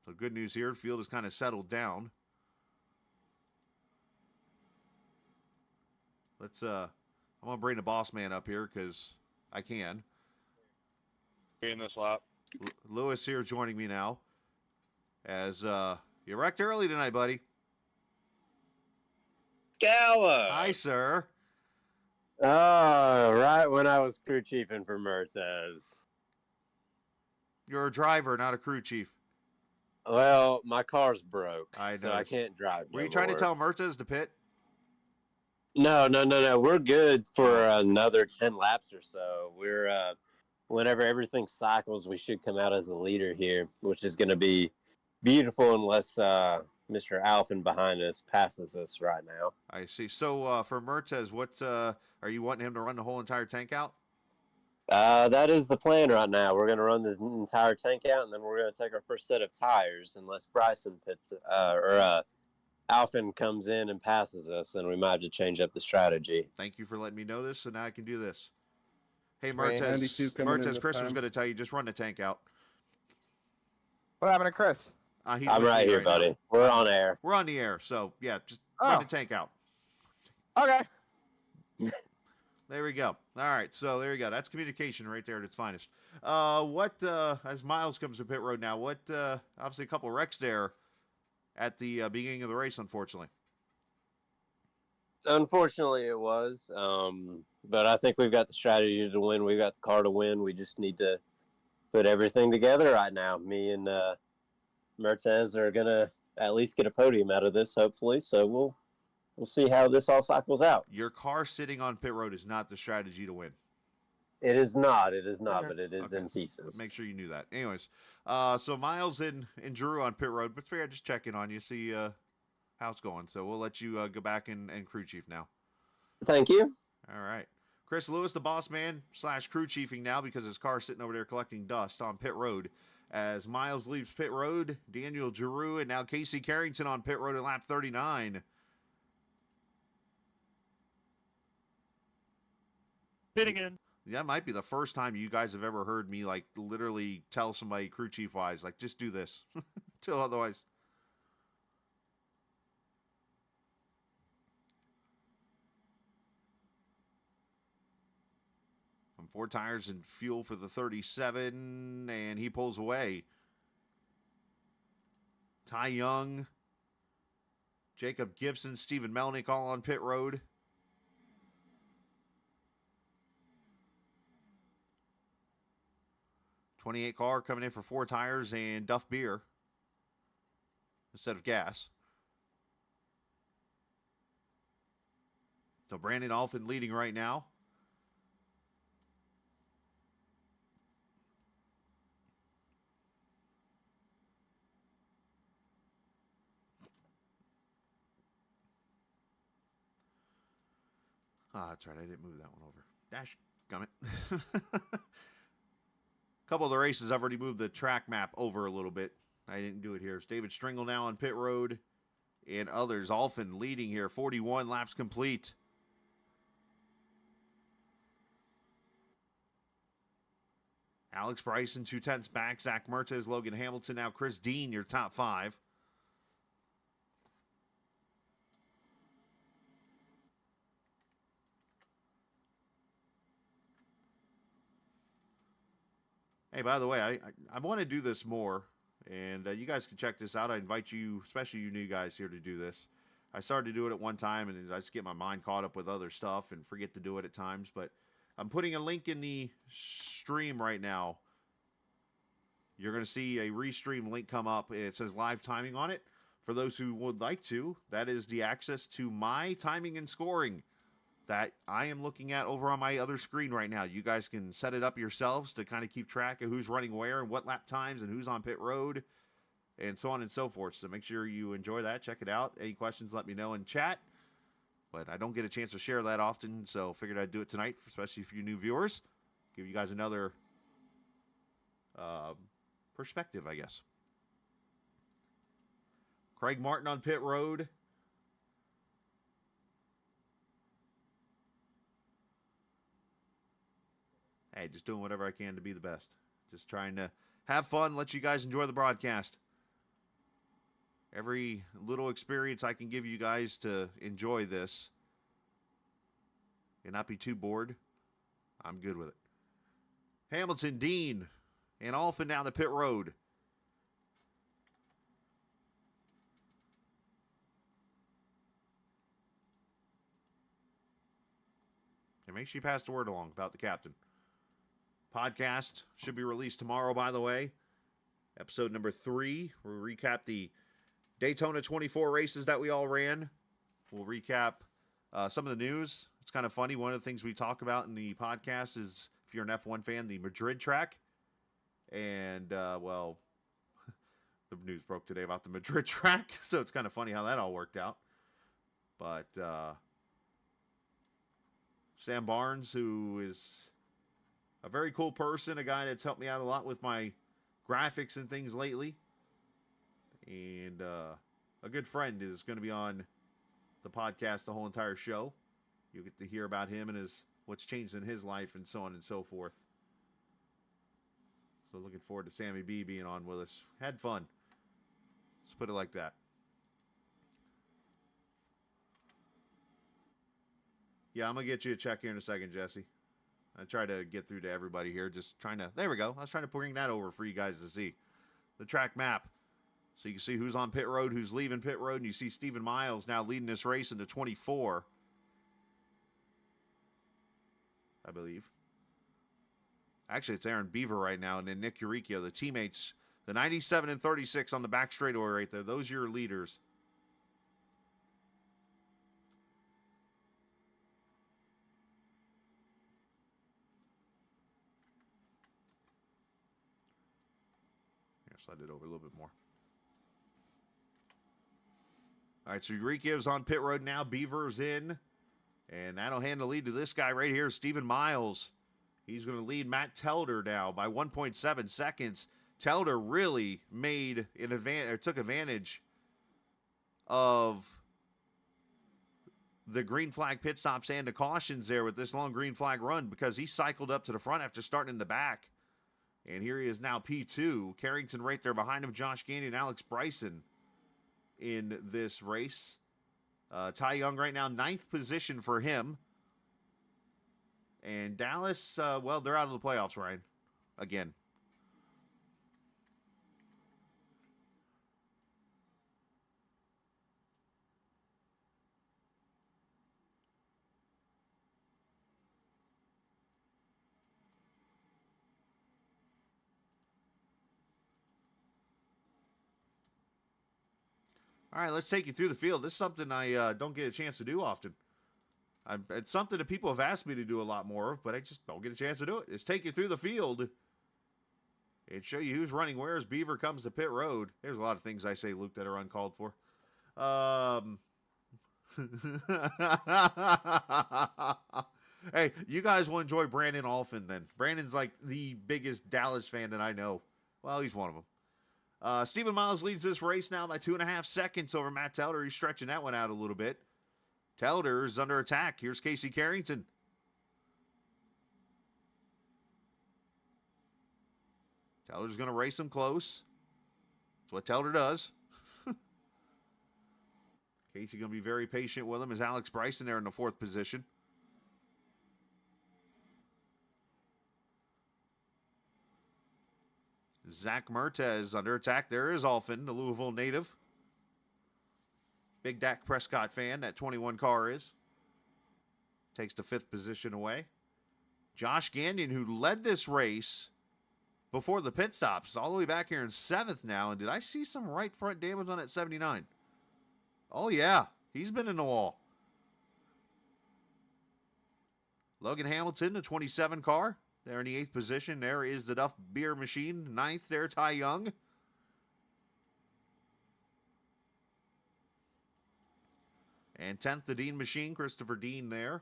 So good news here. Field has kind of settled down. Let's, I'm going to bring the boss man up here because I can. In this lap. Lewis here joining me now. As you wrecked early tonight, buddy. Scala! Hi, sir. Oh, right when I was crew chiefing for Mertez. You're a driver, not a crew chief. Well, my car's broke, I so I noticed. can't drive Were no you trying to more. tell Mertez to pit? No. We're good for another 10 laps or so. We're whenever everything cycles, we should come out as the leader here, which is going to be beautiful unless Mr. Alphin behind us passes us right now. I see. So for Mertez, what are you wanting him to run the whole entire tank out? That is the plan right now. We're going to run the entire tank out, and then we're going to take our first set of tires. Unless Bryson Alfin comes in and passes us, then we might have to change up the strategy. Thank you for letting me know this, so now I can do this. Hey, Right, 92 coming in Mertez, this Chris was time. going to tell you, just run the tank out. What happened to Chris? He's I'm with right me here, now. buddy. We're on air. We're on the air, so yeah, just run the tank out. Okay. There we go. All right, so there you go. That's communication right there at its finest. As Miles comes to pit road now, obviously a couple of wrecks there at the beginning of the race, unfortunately. Unfortunately, it was. But I think we've got the strategy to win. We've got the car to win. We just need to put everything together right now. Me and Mertez are going to at least get a podium out of this, hopefully. So we'll see how this all cycles out. Your car sitting on pit road is not the strategy to win. It is not, Okay. but it is in pieces. Make sure you knew that. Anyways, so Miles and Drew on pit road, but fair, just checking on you, see how it's going. So we'll let you go back and crew chief now. Thank you. All right. Chris Lewis, the boss man / crew chiefing now because his car's sitting over there collecting dust on pit road. As Miles leaves pit road, Daniel Giroux and now Casey Carrington on pit road at lap 39. Pitting in. That might be the first time you guys have ever heard me like literally tell somebody crew chief wise, like just do this till otherwise. From 4 tires and fuel for the 37, and he pulls away. Ty Young, Jacob Gibson, Stephen Melnick all on pit road. '28 car coming in for 4 tires and Duff beer instead of gas. So Brandon Alfin leading right now. That's right. I didn't move that one over. Dash gummit. Couple of the races, I've already moved the track map over a little bit. I didn't do it here. It's David Stringle now on pit road and others. Alfin leading here. 41 laps complete. Alex Bryson, 2/10 back. Zach Mertez, Logan Hamilton. Now Chris Dean, your top 5. Hey, by the way, I want to do this more, and you guys can check this out. I invite you, especially you new guys here, to do this. I started to do it at one time, and I just get my mind caught up with other stuff and forget to do it at times. But I'm putting a link in the stream right now. You're going to see a restream link come up, and it says live timing on it. For those who would like to, that is the access to my timing and scoring that I am looking at over on my other screen right now. You guys can set it up yourselves to kind of keep track of who's running where and what lap times and who's on pit road and so on and so forth. So make sure you enjoy that. Check it out. Any questions, let me know in chat. But I don't get a chance to share that often, so figured I'd do it tonight, especially for you new viewers. Give you guys another perspective, I guess. Craig Martin on pit road. Hey, just doing whatever I can to be the best. Just trying to have fun, let you guys enjoy the broadcast. Every little experience I can give you guys to enjoy this and not be too bored, I'm good with it. Hamilton, Dean, and Alfin down the pit road. And make sure you pass the word along about the captain. Podcast should be released tomorrow, by the way. Episode number 3. We'll recap the Daytona 24 races that we all ran. We'll recap some of the news. It's kind of funny. One of the things we talk about in the podcast is, if you're an F1 fan, the Madrid track. And, well, the news broke today about the Madrid track. So it's kind of funny how that all worked out. But Sam Barnes, who is a very cool person, a guy that's helped me out a lot with my graphics and things lately. And a good friend is going to be on the podcast the whole entire show. You'll get to hear about him and what's changed in his life and so on and so forth. So looking forward to Sammy B being on with us. Had fun. Let's put it like that. Yeah, I'm going to get you a check here in a second, Jesse. I try to get through to everybody here. Just trying to... There we go. I was trying to bring that over for you guys to see. The track map. So you can see who's on pit road, who's leaving pit road. And you see Stephen Miles now leading this race into 24. I believe. Actually, it's Aaron Beaver right now. And then Nick Uricchio, the teammates. The 97 and 36 on the back straightaway right there. Those are your leaders. Slide it over a little bit more. All right, so Uricchio's on pit road now. Beaver's in. And that'll hand the lead to this guy right here, Stephen Miles. He's going to lead Matt Telder now by 1.7 seconds. Telder really made an advantage, or took advantage of the green flag pit stops and the cautions there with this long green flag run because he cycled up to the front after starting in the back. And here he is now P2. Carrington right there behind him. Josh Gandy and Alex Bryson in this race. Ty Young right now, 9th position for him. And Dallas, well, they're out of the playoffs, Ryan. Again. All right, let's take you through the field. This is something I don't get a chance to do often. It's something that people have asked me to do a lot more of, but I just don't get a chance to do it. It's take you through the field and show you who's running where as Beaver comes to pit road. There's a lot of things I say, Luke, that are uncalled for. Hey, you guys will enjoy Brandon Alphin then. Brandon's like the biggest Dallas fan that I know. Well, he's one of them. Stephen Miles leads this race now by 2.5 seconds over Matt Telder. He's stretching that one out a little bit. Telder is under attack. Here's Casey Carrington. Telder's going to race him close. That's what Telder does. Casey going to be very patient with him as Alex Bryson there in the 4th position. Zach Mertez under attack. There is Alphin, the Louisville native. Big Dak Prescott fan, that 21 car is. Takes the 5th position away. Josh Gagnon, who led this race before the pit stops, is all the way back here in 7th now. And did I see some right front damage on that 79? Oh, yeah. He's been in the wall. Logan Hamilton, the 27 car. There in the 8th position. There is the Duff Beer Machine. 9th there, Ty Young. And 10th, the Dean Machine. Christopher Dean there.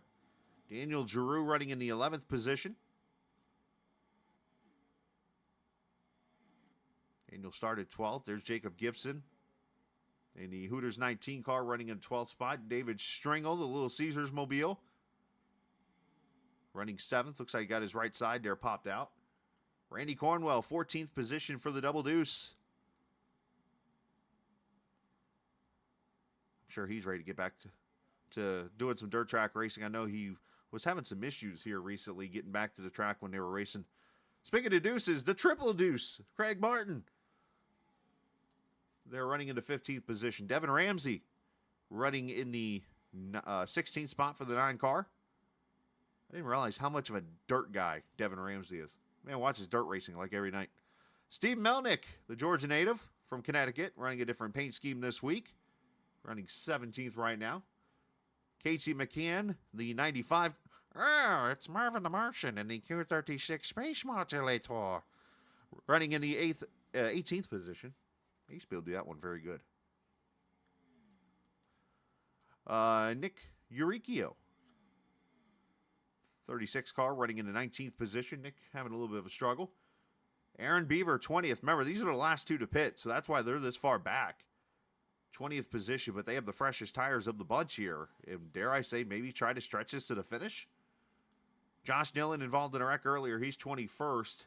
Daniel Giroux running in the 11th position. Daniel started 12th. There's Jacob Gibson. In the Hooters 19 car running in 12th spot. David Stringle, the Little Caesars Mobile. Running 7th. Looks like he got his right side there popped out. Randy Cornwell, 14th position for the Double Deuce. I'm sure he's ready to get back to doing some dirt track racing. I know he was having some issues here recently getting back to the track when they were racing. Speaking of deuces, the Triple Deuce, Craig Martin. They're running into 15th position. Devin Ramsey running in the 16th spot for the 9 car. I didn't realize how much of a dirt guy Devin Ramsey is. Man watches dirt racing like every night. Steve Melnick, the Georgia native from Connecticut, running a different paint scheme this week. Running 17th right now. Casey McCann, the 95. Oh, it's Marvin the Martian in the Q36 Space Modulator. Running in the 18th position. He used to be able to do that one very good. Nick Uricchio. 36 car running in the 19th position. Nick having a little bit of a struggle. Aaron Beaver, 20th. Remember, these are the last two to pit, so that's why they're this far back. 20th position, but they have the freshest tires of the bunch here. And dare I say, maybe try to stretch this to the finish? Josh Dillon involved in a wreck earlier. He's 21st,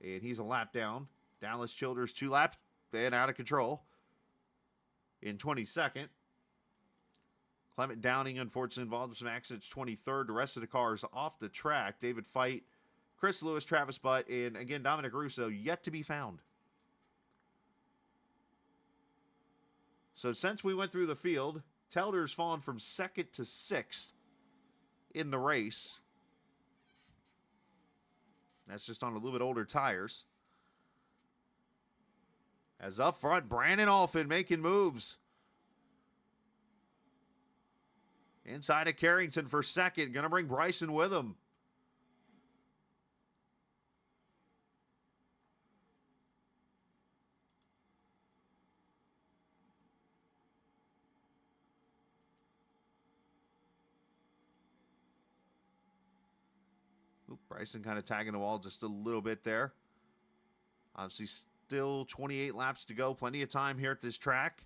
and he's a lap down. Dallas Childers 2 laps and out of control in 22nd. Clement Downing, unfortunately, involved in some accidents, 23rd. The rest of the cars off the track. David Fight, Chris Lewis, Travis Butt, and again, Dominic Russo, yet to be found. So since we went through the field, Telder's fallen from 2nd to 6th in the race. That's just on a little bit older tires. As up front, Brandon Alfin making moves. Inside of Carrington for second. Going to bring Bryson with him. Oop, Bryson kind of tagging the wall just a little bit there. Obviously still 28 laps to go. Plenty of time here at this track.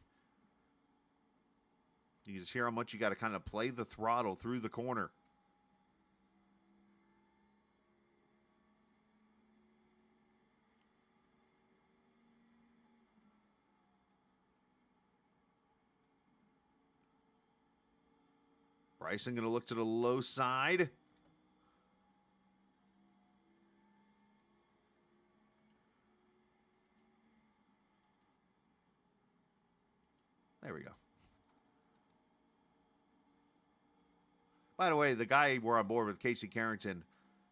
You just hear how much you got to kind of play the throttle through the corner. Bryson going to look to the low side. There we go. By the way, the guy we're on board with, Casey Carrington,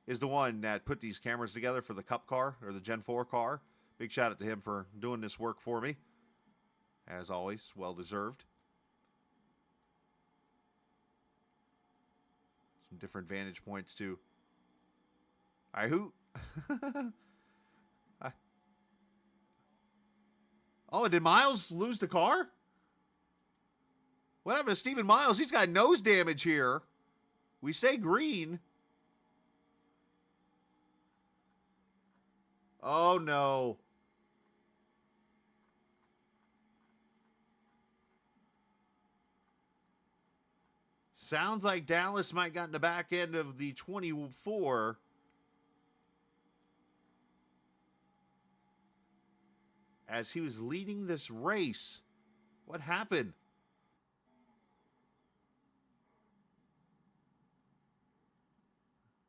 is the one that put these cameras together for the Cup car, or the Gen 4 car. Big shout out to him for doing this work for me. As always, well-deserved. Some different vantage points, too. All right, who? Oh, did Miles lose the car? What happened to Stephen Miles? He's got nose damage here. We say green. Oh, no. Sounds like Dallas might got in the back end of the 24. As he was leading this race. What happened?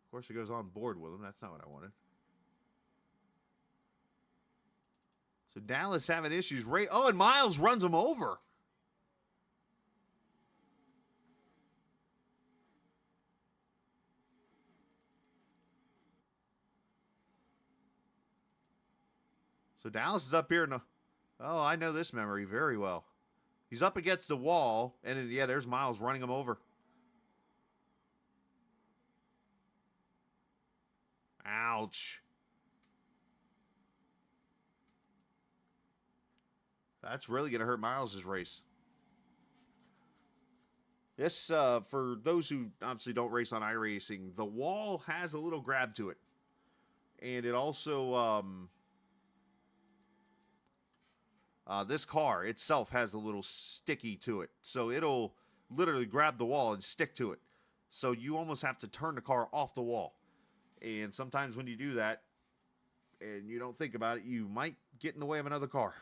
Of course, he goes on board with him. That's not what I wanted. So Dallas having issues. Oh, and Miles runs him over. So Dallas is up here. Oh, I know this memory very well. He's up against the wall, and then, yeah, there's Miles running him over. Ouch. That's really going to hurt Miles' race. This, for those who obviously don't race on iRacing, the wall has a little grab to it. And it also, this car itself has a little sticky to it. So it'll literally grab the wall and stick to it. So you almost have to turn the car off the wall. And sometimes when you do that and you don't think about it, you might get in the way of another car.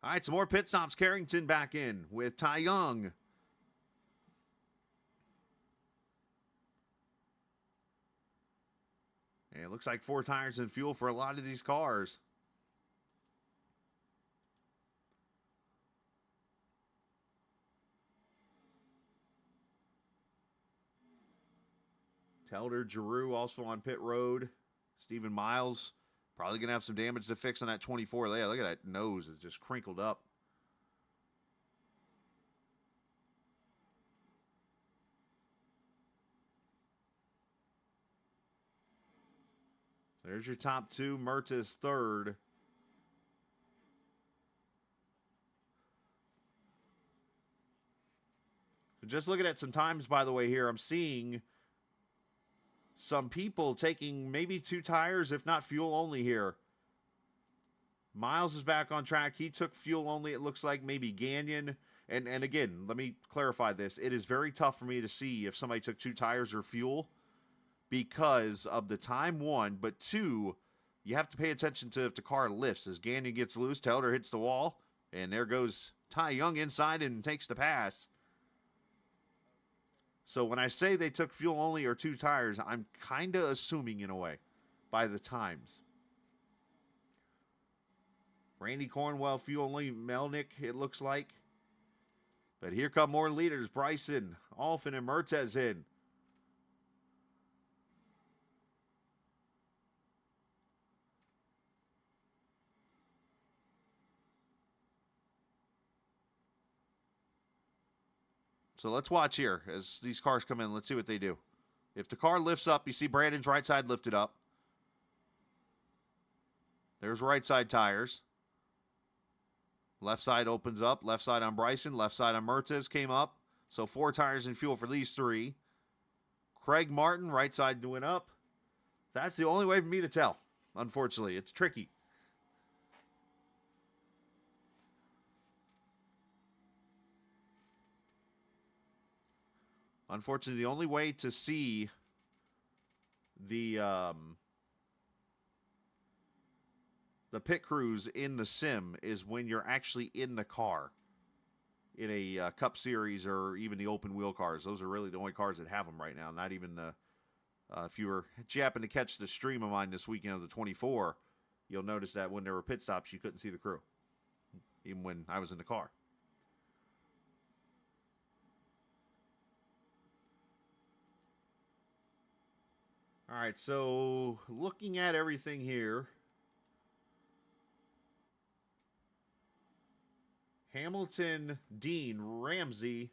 All right, some more pit stops. Carrington back in with Ty Young. And it looks like 4 tires and fuel for a lot of these cars. Telder, Giroux also on pit road. Stephen Miles probably going to have some damage to fix on that 24. Yeah, look at that nose. It's just crinkled up. So there's your top 2. Murta's third. just looking at some times, by the way, here, I'm seeing some people taking maybe 2 tires, if not fuel only here. Miles is back on track. He took fuel only, it looks like. Maybe Gagnon. And again, let me clarify this. It is very tough for me to see if somebody took 2 tires or fuel because of the time, 1. But 2, you have to pay attention to if the car lifts. As Gagnon gets loose, Telder hits the wall. And there goes Ty Young inside and takes the pass. So when I say they took fuel only or 2 tires, I'm kind of assuming in a way by the times. Randy Cornwell, fuel only. Melnick, it looks like. But here come more leaders. Bryson, Alfin, and Mertez in. So let's watch here as these cars come in. Let's see what they do. If the car lifts up, you see Brandon's right side lifted up. There's right side tires. Left side opens up. Left side on Bryson. Left side on Mertez came up. So 4 tires and fuel for these 3. Craig Martin, right side doing up. That's the only way for me to tell. Unfortunately, it's tricky. Unfortunately, the only way to see the pit crews in the sim is when you're actually in the car in a Cup Series or even the open wheel cars. Those are really the only cars that have them right now. Not even the if you happen to catch the stream of mine this weekend of the 24, you'll notice that when there were pit stops, you couldn't see the crew, even when I was in the car. All right, so looking at everything here, Hamilton, Dean, Ramsey,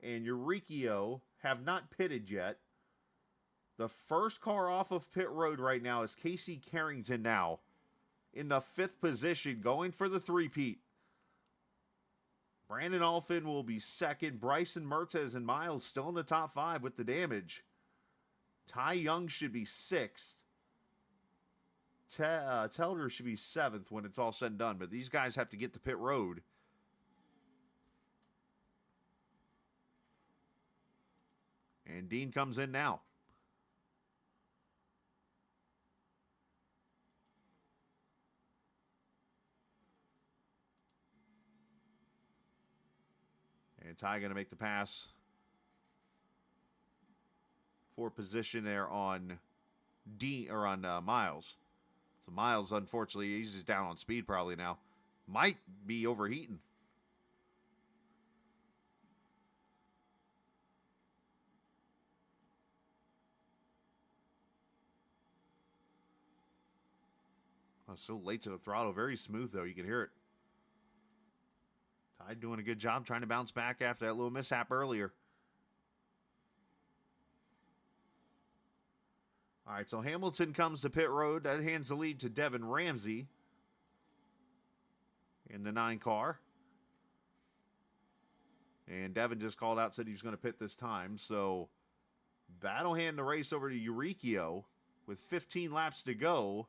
and Eurykio have not pitted yet. The first car off of pit road right now is Casey Carrington now in the 5th position, going for the 3-peat. Brandon Alfin will be 2nd. Bryson, Mertez, and Miles still in the top 5 with the damage. Ty Young should be 6th. Telder should be 7th when it's all said and done. But these guys have to get to pit road. And Dean comes in now. And Ty going to make the pass for position there on Dean or on Miles. So Miles, unfortunately, he's just down on speed probably now. Might be overheating. Oh, so late to the throttle. Very smooth, though. You can hear it. Ty doing a good job trying to bounce back after that little mishap earlier. All right, so Hamilton comes to pit road. That hands the lead to Devin Ramsey in the 9 car. And Devin just called out, said he was going to pit this time. So that'll hand the race over to Eurykio with 15 laps to go.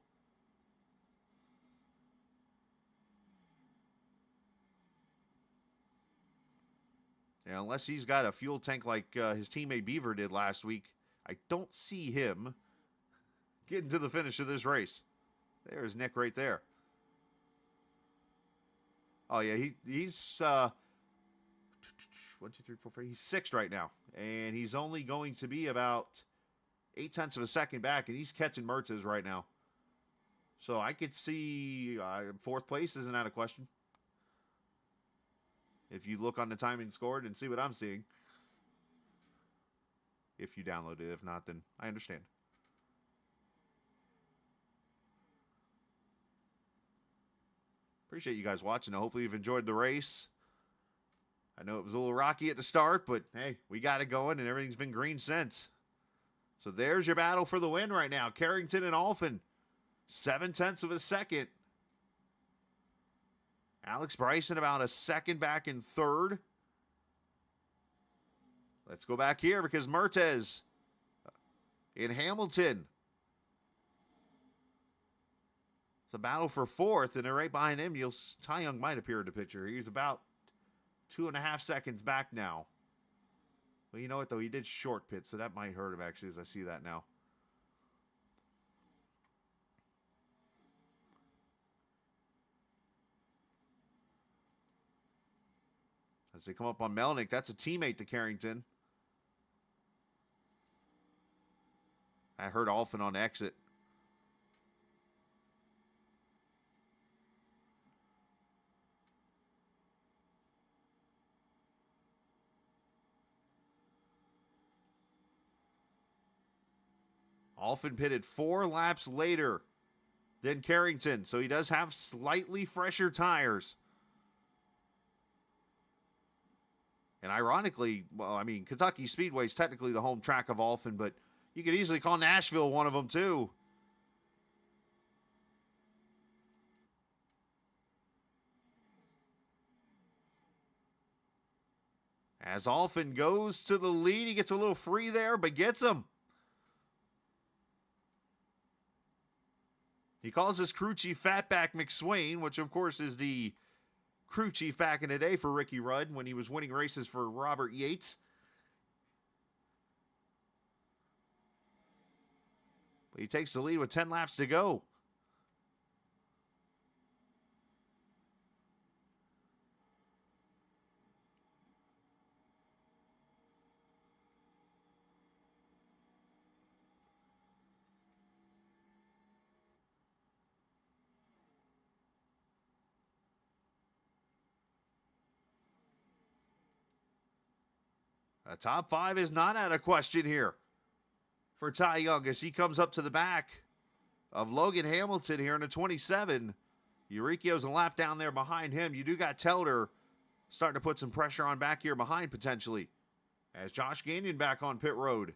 And unless he's got a fuel tank like his teammate Beaver did last week, I don't see him getting to the finish of this race. There's Nick right there. Oh, yeah, he's 1, 2, 3, 4, 5. He's 6th right now. And he's only going to be about 0.8 of a second back, and he's catching Mertez right now. So I could see 4th place isn't out of question. If you look on the timing scored and see what I'm seeing. If you download it. If not, then I understand. Appreciate you guys watching. Hopefully you've enjoyed the race. I know it was a little rocky at the start, but hey, we got it going and everything's been green since. So there's your battle for the win right now. Carrington and Alfin, 0.7 of a second. Alex Bryson about a second back in 3rd. Let's go back here because Mertes in Hamilton. It's a battle for fourth, and they're right behind him. Ty Young might appear in the picture. He's about 2.5 seconds back now. Well, you know what, though? He did short pit, so that might hurt him, actually, as I see that now. As they come up on Melnick, that's a teammate to Carrington. I heard Alphin on exit. Alphin pitted 4 laps later than Carrington, so he does have slightly fresher tires. And ironically, well, I mean, Kentucky Speedway is technically the home track of Alphin, but you could easily call Nashville one of them too. As Alphin goes to the lead, he gets a little free there, but gets him. He calls his crew chief Fatback McSwain, which of course is the crew chief back in the day for Ricky Rudd when he was winning races for Robert Yates. But he takes the lead with 10 laps to go. A top 5 is not out of question here for Ty Young as he comes up to the back of Logan Hamilton here in the 27. Eurykio's a lap down there behind him. You do got Telder starting to put some pressure on back here behind potentially as Josh Gagnon back on pit road.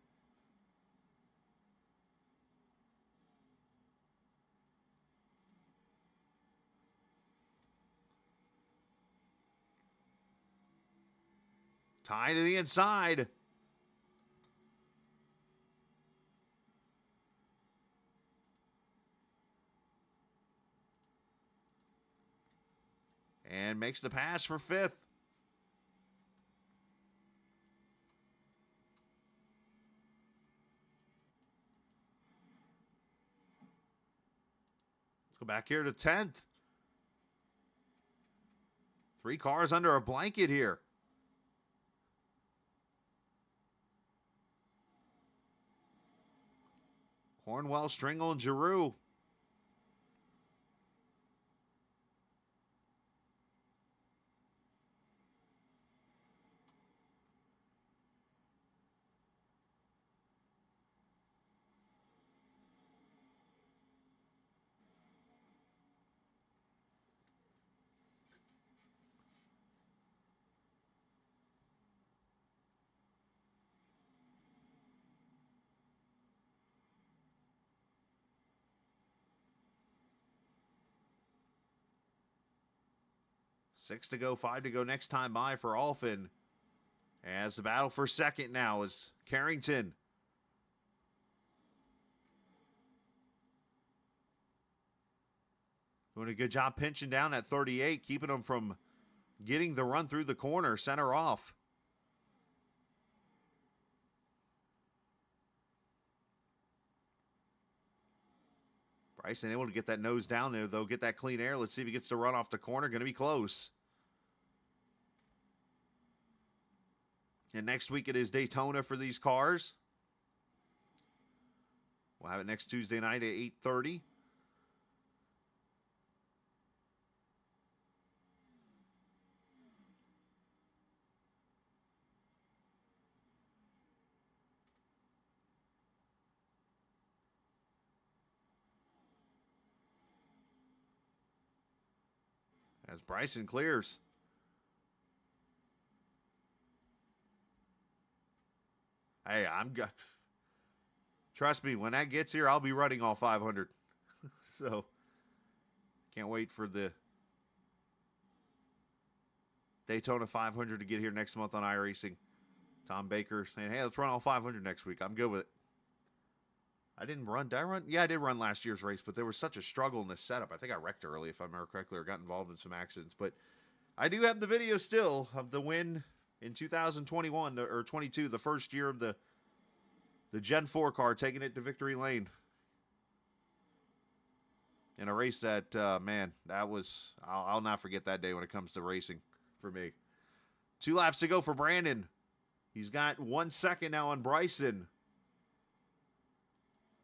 Ty to the inside. And makes the pass for 5th. Let's go back here to 10th. 3 cars under a blanket here. Cornwell, Stringle, and Giroux. Six to go, 5 to go next time by for Alphin. As the battle for second now is Carrington. Doing a good job pinching down at 38, keeping them from getting the run through the corner, center off. Bryson able to get that nose down there, though. Get that clean air. Let's see if he gets to run off the corner. Going to be close. And next week it is Daytona for these cars. We'll have it next Tuesday night at 8:30. As Bryson clears. Hey, trust me, when that gets here, I'll be running all 500. So, can't wait for the Daytona 500 to get here next month on iRacing. Tom Baker saying, hey, let's run all 500 next week. I'm good with it. I didn't run. Did I run? Yeah, I did run last year's race, but there was such a struggle in this setup. I think I wrecked early, if I remember correctly, or got involved in some accidents. But I do have the video still of the win in 2021 or 22, the first year of the Gen 4 car, taking it to victory lane. In a race that, man, that was, I'll not forget that day when it comes to racing for me. 2 laps to go for Brandon. He's got 1 second now on Bryson.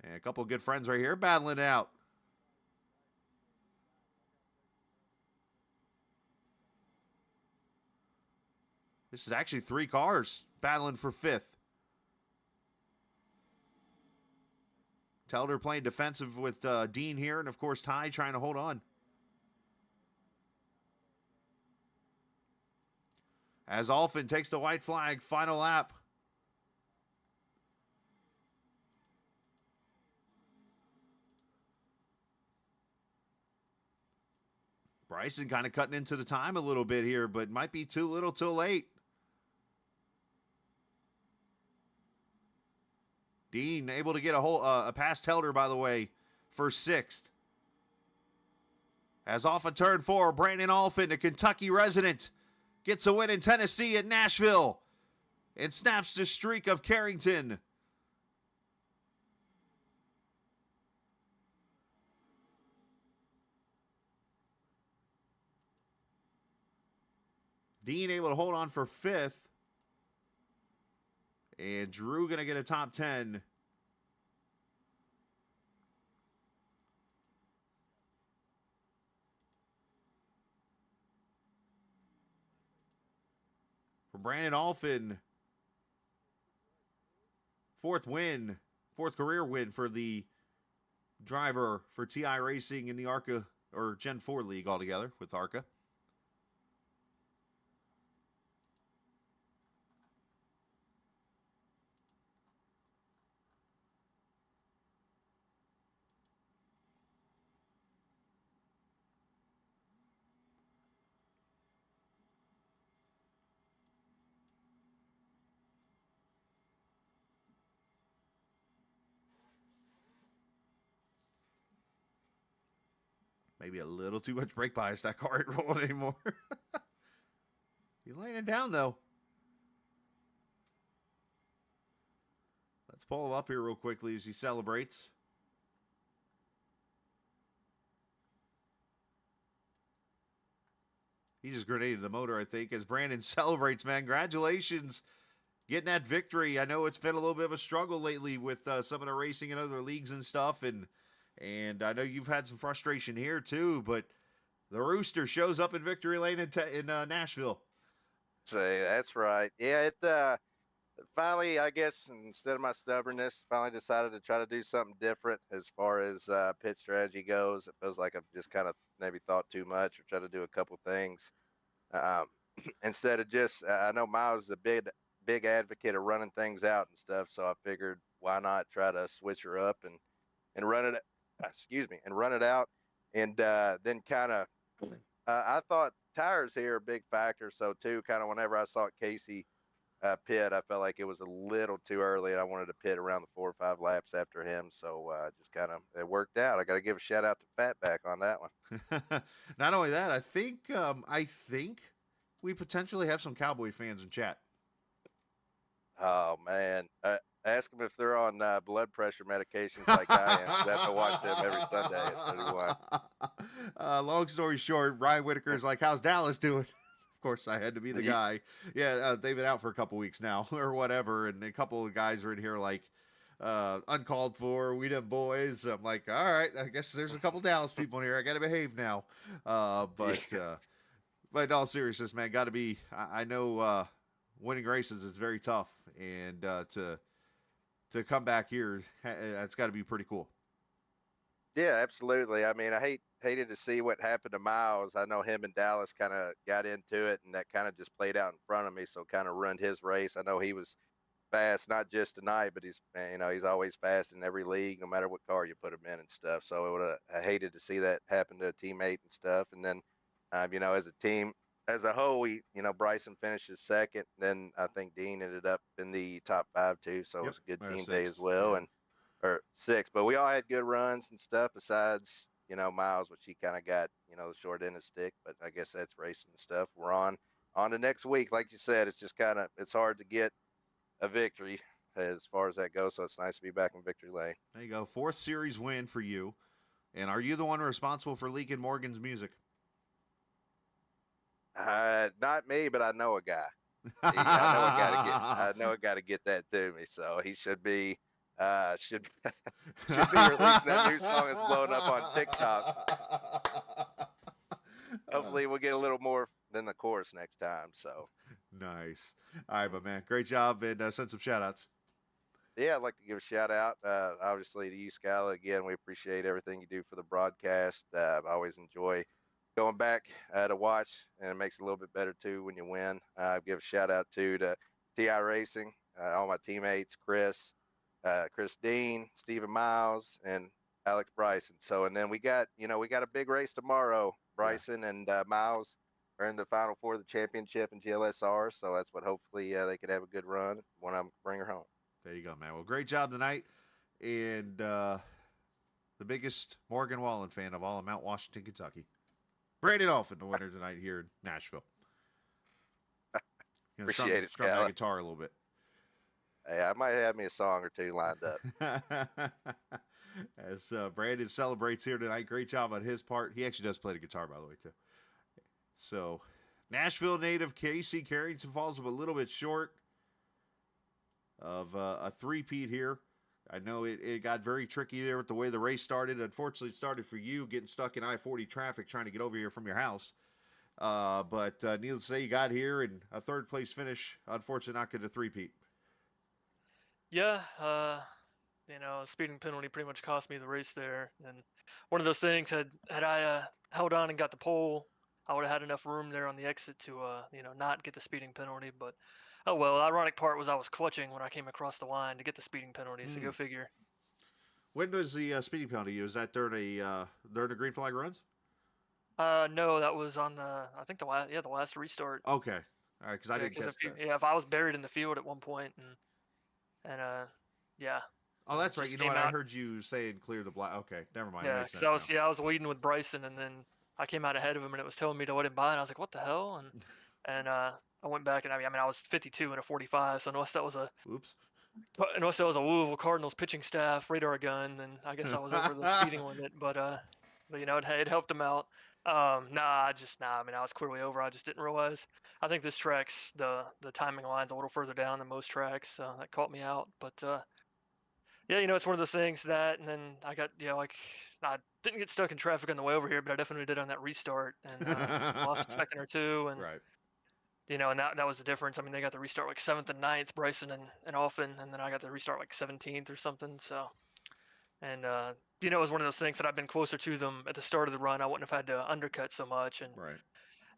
And a couple of good friends right here battling it out. This is actually 3 cars battling for 5th. Telder playing defensive with Dean here, and of course Ty trying to hold on. As Alfin takes the white flag, final lap. Bryson kind of cutting into the time a little bit here, but might be too little too late. Dean able to get a past Helder, by the way, for 6th. As off of turn 4, Brandon Alfin, a Kentucky resident, gets a win in Tennessee at Nashville and snaps the streak of Carrington. Dean able to hold on for 5th. And Drew going to get a top 10. For Brandon Alfin. 4th win. 4th career win for the driver for TI Racing in the ARCA, or Gen 4 League altogether with ARCA. Maybe a little too much brake bias. That car ain't rolling anymore. He's laying it down, though. Let's pull him up here real quickly as he celebrates. He just grenaded the motor, I think, as Brandon celebrates, man. Congratulations getting that victory. I know it's been a little bit of a struggle lately with some of the racing in other leagues and stuff, and I know you've had some frustration here too, but the Rooster shows up in victory lane in Nashville. Say that's right. Yeah, it finally, I guess, instead of my stubbornness, finally decided to try to do something different as far as pit strategy goes. It feels like I've just kind of maybe thought too much or tried to do a couple things instead of just. I know Miles is a big advocate of running things out and stuff, so I figured why not try to switch her up and run it. And run it out, and then kind of. I thought tires here are a big factor, so too. Kind of whenever I saw Casey pit, I felt like it was a little too early, and I wanted to pit around the 4 or 5 laps after him. So just kind of it worked out. I got to give a shout out to Fatback on that one. Not only that, I think we potentially have some Cowboy fans in chat. Oh man. Ask them if they're on blood pressure medications like I am. I have to watch them every Sunday at 31. Long story short, Ryan Whitaker's like, how's Dallas doing? Of course, I had to be the guy. Yeah, they've been out for a couple weeks now or whatever, and a couple of guys are in here like, uncalled for, we them boys. I'm like, all right, I guess there's a couple Dallas people in here. I got to behave now. But in all seriousness, man, got to be, I know winning races is very tough, and to come back here, that's got to be pretty cool. Yeah, absolutely. I mean, I hated to see what happened to Miles. I know him and Dallas kind of got into it, and that kind of just played out in front of me, so kind of ruined his race. I know he was fast, not just tonight, but he's always fast in every league, no matter what car you put him in and stuff. So I hated to see that happen to a teammate and stuff. And then, as a team, as a whole, Bryson finishes second. Then I think Dean ended up in the top 5 too. So it Yep, was a good or team day as sixth, well. yeah. And or 6, but we all had good runs and stuff. Besides, Miles, which he kind of got, the short end of the stick. But I guess that's racing and stuff. We're on to next week. Like you said, it's just it's hard to get a victory as far as that goes. So it's nice to be back in victory lane. There you go. 4th series win for you. And are you the one responsible for leaking Morgan's music? Not me, but I know a guy. I know a guy to get that to me. So he should be should should be releasing that new song that's blowing up on TikTok. Hopefully we'll get a little more than the chorus next time. So nice. All right, my man. Great job, and send some shout outs. Yeah, I'd like to give a shout out, obviously, to you, Scala. Again, we appreciate everything you do for the broadcast. I always enjoy going back to watch, and it makes it a little bit better, too, when you win. Give a shout out to iRacing, all my teammates, Chris Dean, Stephen Miles, and Alex Bryson. So, and then we got a big race tomorrow. Bryson and Miles are in the Final 4 of the championship in GLSR. So that's what hopefully they could have a good run when I bring her home. There you go, man. Well, great job tonight. And the biggest Morgan Wallen fan of all of Mount Washington, Kentucky. Brandon Alphin, the winner tonight here in Nashville. Appreciate it, strum that Scala. guitar a little bit. Hey, I might have me a song or two lined up. As Brandon celebrates here tonight, great job on his part. He actually does play the guitar, by the way, too. So, Nashville native Casey Carrington falls a little bit short of a three-peat here. I know it got very tricky there with the way the race started. Unfortunately, it started for you getting stuck in I-40 traffic trying to get over here from your house. But needless to say, you got here and a third-place finish. Unfortunately, not good to three-peat. Yeah, a speeding penalty pretty much cost me the race there. And one of those things, had I held on and got the pole, I would have had enough room there on the exit to not get the speeding penalty. But oh well. The ironic part was I was clutching when I came across the line to get the speeding penalty. So go figure. When was the speeding penalty? Was that during the green flag runs? No, that was on the last restart. Okay, all right, because I didn't catch that. If I was buried in the field at one point and yeah. Oh, that's right. You know what? Out. I heard you saying clear the black. Okay, never mind. Yeah, because I was leading with Bryson, and then I came out ahead of him, and it was telling me to let him by, and I was like, "What the hell?" And I went back, and I was 52 in a 45, so unless that was a Louisville Cardinals pitching staff radar gun, then I guess I was over the speeding limit. But it helped him out. I was clearly over. I just didn't realize. I think this track's the timing line's a little further down than most tracks, so that caught me out. But it's one of those things that, and then I got, I didn't get stuck in traffic on the way over here, but I definitely did on that restart, and lost a second or two, and right. And that was the difference. I mean, they got the restart like 7th and 9th, Bryson and Alphin, and then I got the restart like 17th or something. So, and it was one of those things that I've been closer to them at the start of the run. I wouldn't have had to undercut so much, and right.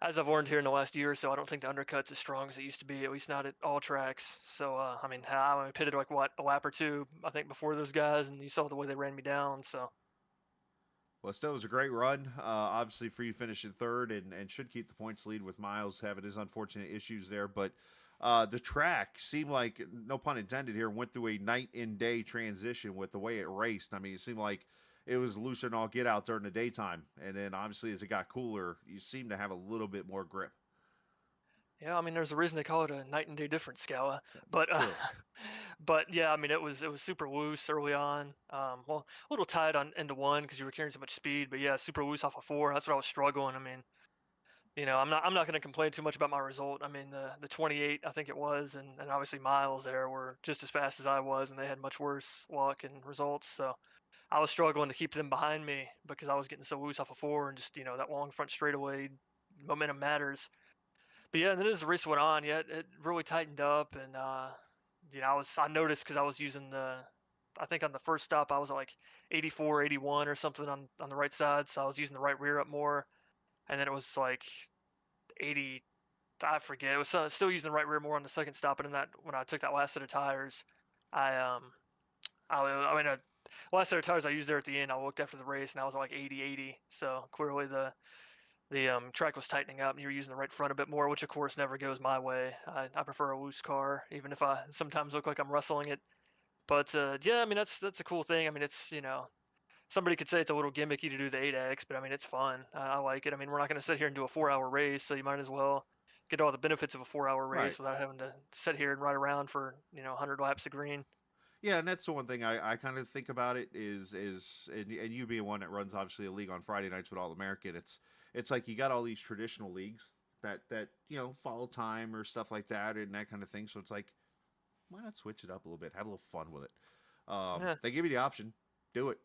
As I've learned here in the last year or so, I don't think the undercut's as strong as it used to be, at least not at all tracks. So, I pitted like a lap or two, I think, before those guys, and you saw the way they ran me down. So, well, still was a great run. Obviously, for you finishing third and should keep the points lead with Miles having his unfortunate issues there. But the track seemed like, no pun intended here, went through a night and day transition with the way it raced. I mean, it seemed like it was looser than all get out during the daytime. And then obviously as it got cooler, you seemed to have a little bit more grip. Yeah, I mean, there's a reason they call it a night and day difference, Scala. But but yeah, I mean, it was super loose early on. Well, a little tight into one because you were carrying so much speed. But yeah, super loose off of 4. That's what I was struggling. I mean, I'm not going to complain too much about my result. I mean, the 28, I think it was, and obviously Miles there were just as fast as I was, and they had much worse luck and results. So I was struggling to keep them behind me because I was getting so loose off of 4, and just that long front straightaway momentum matters. But yeah, and then as the race went on, yeah, it really tightened up, and I noticed because I was using I think on the first stop I was at like 84, 81 or something on the right side, so I was using the right rear up more, and then it was like 80, I forget, it was still using the right rear more on the second stop, and then when I took that last set of tires, last set of tires I used there at the end, I looked after the race and I was like 80, so clearly the the track was tightening up and you were using the right front a bit more, which of course never goes my way. I prefer a loose car, even if I sometimes look like I'm rustling it. But yeah, I mean that's a cool thing. I mean it's somebody could say it's a little gimmicky to do the 8X, but I mean it's fun. I like it. I mean we're not going to sit here and do a 4-hour race, so you might as well get all the benefits of a 4-hour race Right. without having to sit here and ride around for 100 laps of green. Yeah, and that's the one thing I kind of think about it is and you being one that runs obviously a league on Friday nights with All American, it's like you got all these traditional leagues that follow time or stuff like that and that kind of thing. So it's like, why not switch it up a little bit, have a little fun with it? Yeah. They give you the option, do it.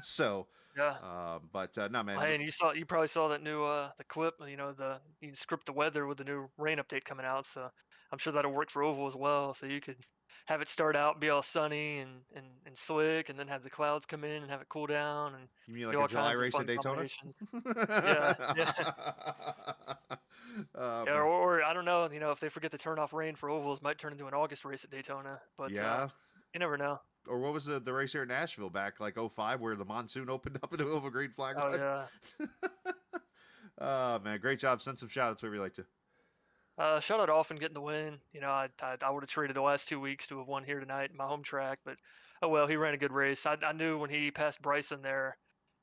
So Yeah. but no, man. Hey, and you probably saw that new the clip. You can script the weather with the new rain update coming out. So I'm sure that'll work for Oval as well. So you could have it start out, be all sunny and slick, and then have the clouds come in and have it cool down and You mean like do a all July kinds of race fun at Daytona? combinations. Yeah, yeah. Yeah, or I don't know. If they forget to turn off rain for ovals, might turn into an August race at Daytona. But yeah. you never know. Or what was the race here in Nashville back like 05 where the monsoon opened up in the middle of a green flag Oh run? yeah. Oh man, great job. Send some shout outs wherever you like to. Shout out Offen getting the win. I would have traded the last 2 weeks to have won here tonight in my home track, but oh well, he ran a good race. I knew when he passed Bryson there,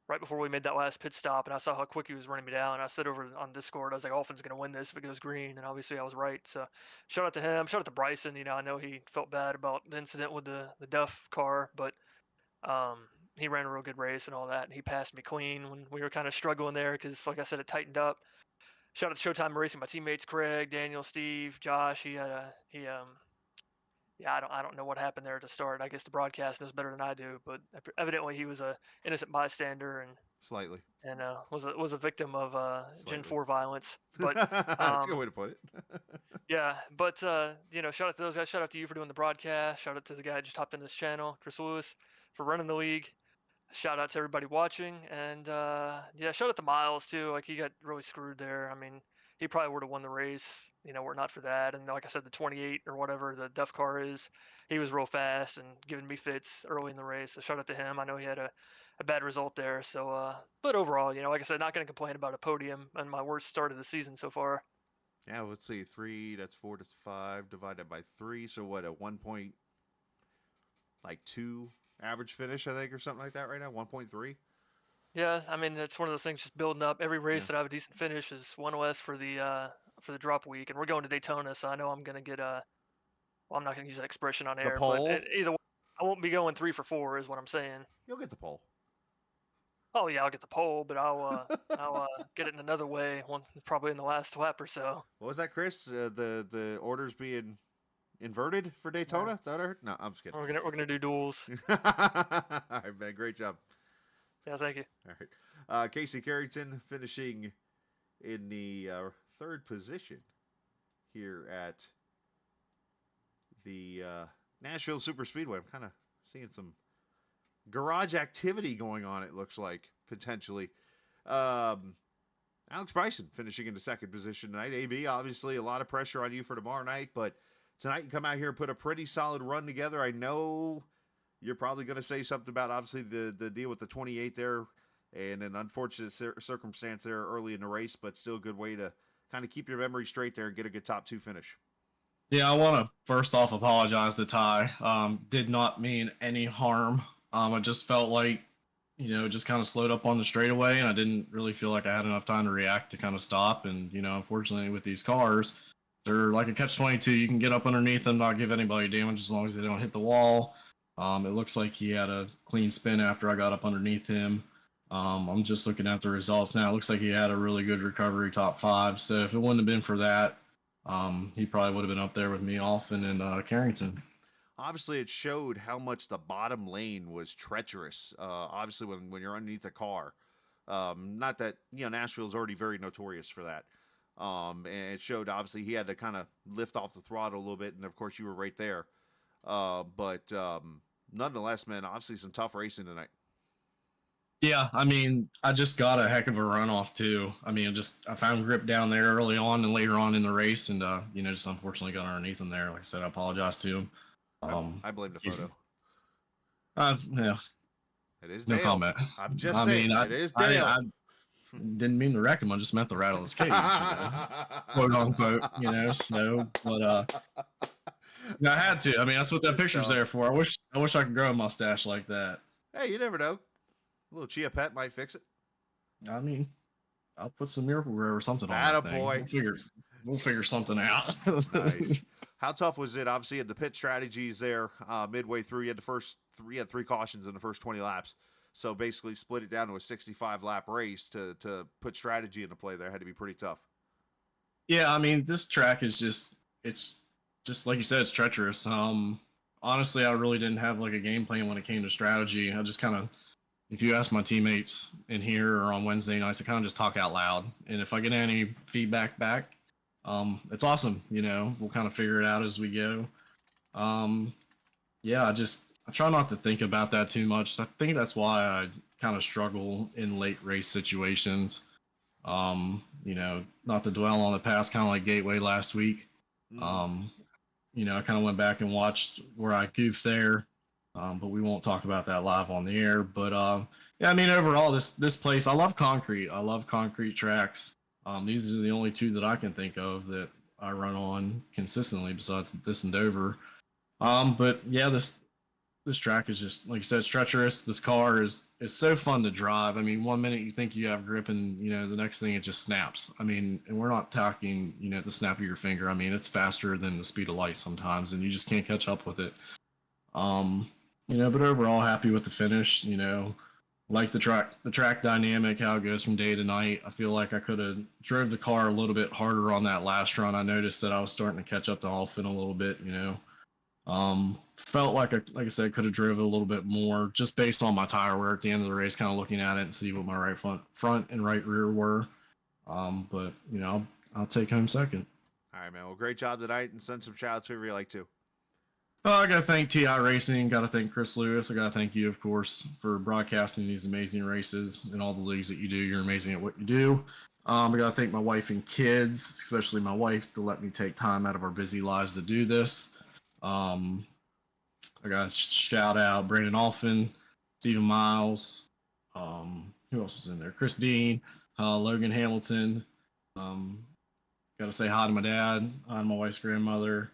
right before we made that last pit stop, and I saw how quick he was running me down. I said over on Discord, I was like, Offen's going to win this if it goes green, and obviously I was right. So shout out to him. Shout out to Bryson. I know he felt bad about the incident with the Duff car, but he ran a real good race and all that. And he passed me clean when we were kind of struggling there because, like I said, it tightened up. Shout out to Showtime Racing, my teammates Craig, Daniel, Steve, Josh. Yeah, I don't know what happened there to start. I guess the broadcast knows better than I do, but evidently he was a innocent bystander and Slightly. was a victim of Gen Slightly. 4 violence. But That's a good way to put it. yeah, but shout out to those guys. Shout out to you for doing the broadcast. Shout out to the guy who just hopped in this channel, Chris Lewis, for running the league. Shout out to everybody watching, and yeah, shout out to Miles too. Like he got really screwed there. I mean, he probably would have won the race, were it not for that. And like I said, the 28 or whatever the Duff car is, he was real fast and giving me fits early in the race. So shout out to him. I know he had a bad result there. So, but overall, like I said, not going to complain about a podium and my worst start of the season so far. Yeah, let's see. 3, that's 4, that's 5, divided by 3. So what, a 1.2 average finish, I think, or something like that right now? 1.3? Yeah, I mean, it's one of those things just building up. Every race that I have a decent finish is one less for the drop week. And we're going to Daytona, so I know I'm going to get well, I'm not going to use that expression on air, pole? but either way, I won't be going 3 for 4 is what I'm saying. You'll get the pole. Oh yeah, I'll get the pole, but I'll get it in another way, probably in the last lap or so. What was that, Chris? The orders being inverted for Daytona? Is that what I heard? No, I'm just kidding. We're gonna do duels. All right, man. Great job. Yeah, thank you. All right. Casey Carrington finishing in the 3rd position here at the Nashville SuperSpeedway. I'm kind of seeing some garage activity going on, it looks like, potentially. Alex Bryson finishing in the 2nd position tonight. AB, obviously a lot of pressure on you for tomorrow night, but tonight you come out here and put a pretty solid run together. I know you're probably going to say something about, obviously, the deal with the 28 there and an unfortunate circumstance there early in the race, but still a good way to kind of keep your memory straight there and get a good top 2 finish. Yeah, I want to first off apologize to Ty. Did not mean any harm. I just felt like, just kind of slowed up on the straightaway, and I didn't really feel like I had enough time to react to kind of stop. And, unfortunately with these cars, they're like a catch-22. You can get up underneath them, not give anybody damage as long as they don't hit the wall. It looks like he had a clean spin after I got up underneath him. I'm just looking at the results now. It looks like he had a really good recovery, top 5. So if it wouldn't have been for that, he probably would have been up there with me, Offen, and Carrington. Obviously, it showed how much the bottom lane was treacherous. Obviously, when you're underneath a car, not that Nashville's already very notorious for that. And it showed obviously he had to kind of lift off the throttle a little bit, and of course you were right there. But nonetheless, man, obviously some tough racing tonight. Yeah, I mean, I just got a heck of a runoff too. I mean, I found grip down there early on and later on in the race, and just unfortunately got underneath him there. Like I said, I apologize to him. I blame the photo. Yeah. It is no Dale. comment. I'm just saying, it is Dale. Didn't mean to wreck him. I just meant to rattle his cage, quote unquote. So, but I had to. I mean, that's what that picture's there for. I wish I could grow a mustache like that. Hey, you never know. A little Chia Pet might fix it. I mean, I'll put some Miracle Grow or something on that thing. Attaboy. We'll figure something out. Nice. How tough was it? Obviously, you had the pit strategies there midway through. You had three cautions in the first 20 laps. So basically split it down to a 65-lap race to put strategy into play there. Had to be pretty tough. Yeah, I mean, this track is it's just like you said, it's treacherous. Honestly, I really didn't have like a game plan when it came to strategy. I just kind of, if you ask my teammates in here or on Wednesday nights, I kind of just talk out loud. And if I get any feedback back, it's awesome. We'll kind of figure it out as we go. Yeah, I try not to think about that too much. I think that's why I kind of struggle in late race situations. Not to dwell on the past, kind of like Gateway last week. I kind of went back and watched where I goofed there, but we won't talk about that live on the air. But yeah, I mean, overall, this place, I love concrete. I love concrete tracks. These are the only two that I can think of that I run on consistently, besides this and Dover. But yeah, this track is just, like you said, it's treacherous. This car is so fun to drive. I mean, 1 minute you think you have grip, and the next thing it just snaps. I mean, and we're not talking the snap of your finger. I mean, it's faster than the speed of light sometimes, and you just can't catch up with it. But overall, happy with the finish. Like the track dynamic, how it goes from day to night. I feel like I could have drove the car a little bit harder on that last run. I noticed that I was starting to catch up to Alfin a little bit. Felt like I said, could have drove it a little bit more just based on my tire wear at the end of the race, kind of looking at it and see what my right front and right rear were. But I'll take home second. All right, man. Well, great job tonight, and send some shout outs whoever you like to. I got to thank iRacing. Got to thank Chris Lewis. I got to thank you, of course, for broadcasting these amazing races and all the leagues that you do. You're amazing at what you do. I got to thank my wife and kids, especially my wife, to let me take time out of our busy lives to do this. I got to shout out Brandon Alfin, Stephen Miles. Who else was in there? Chris Dean, Logan Hamilton. Got to say hi to my dad, hi to my wife's grandmother.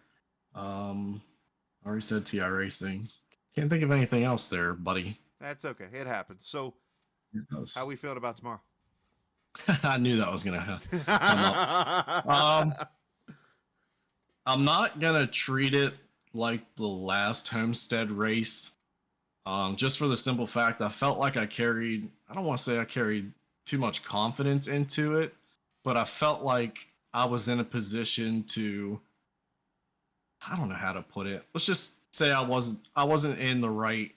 I already said iRacing. Can't think of anything else there, buddy. That's okay. It happens. So, how we feeling about tomorrow? I knew that was gonna come up. I'm not gonna treat it like the last Homestead race, just for the simple fact I felt like I don't want to say I carried too much confidence into it, but I felt like I was in a position to, I don't know how to put it. Let's just say I wasn't in the right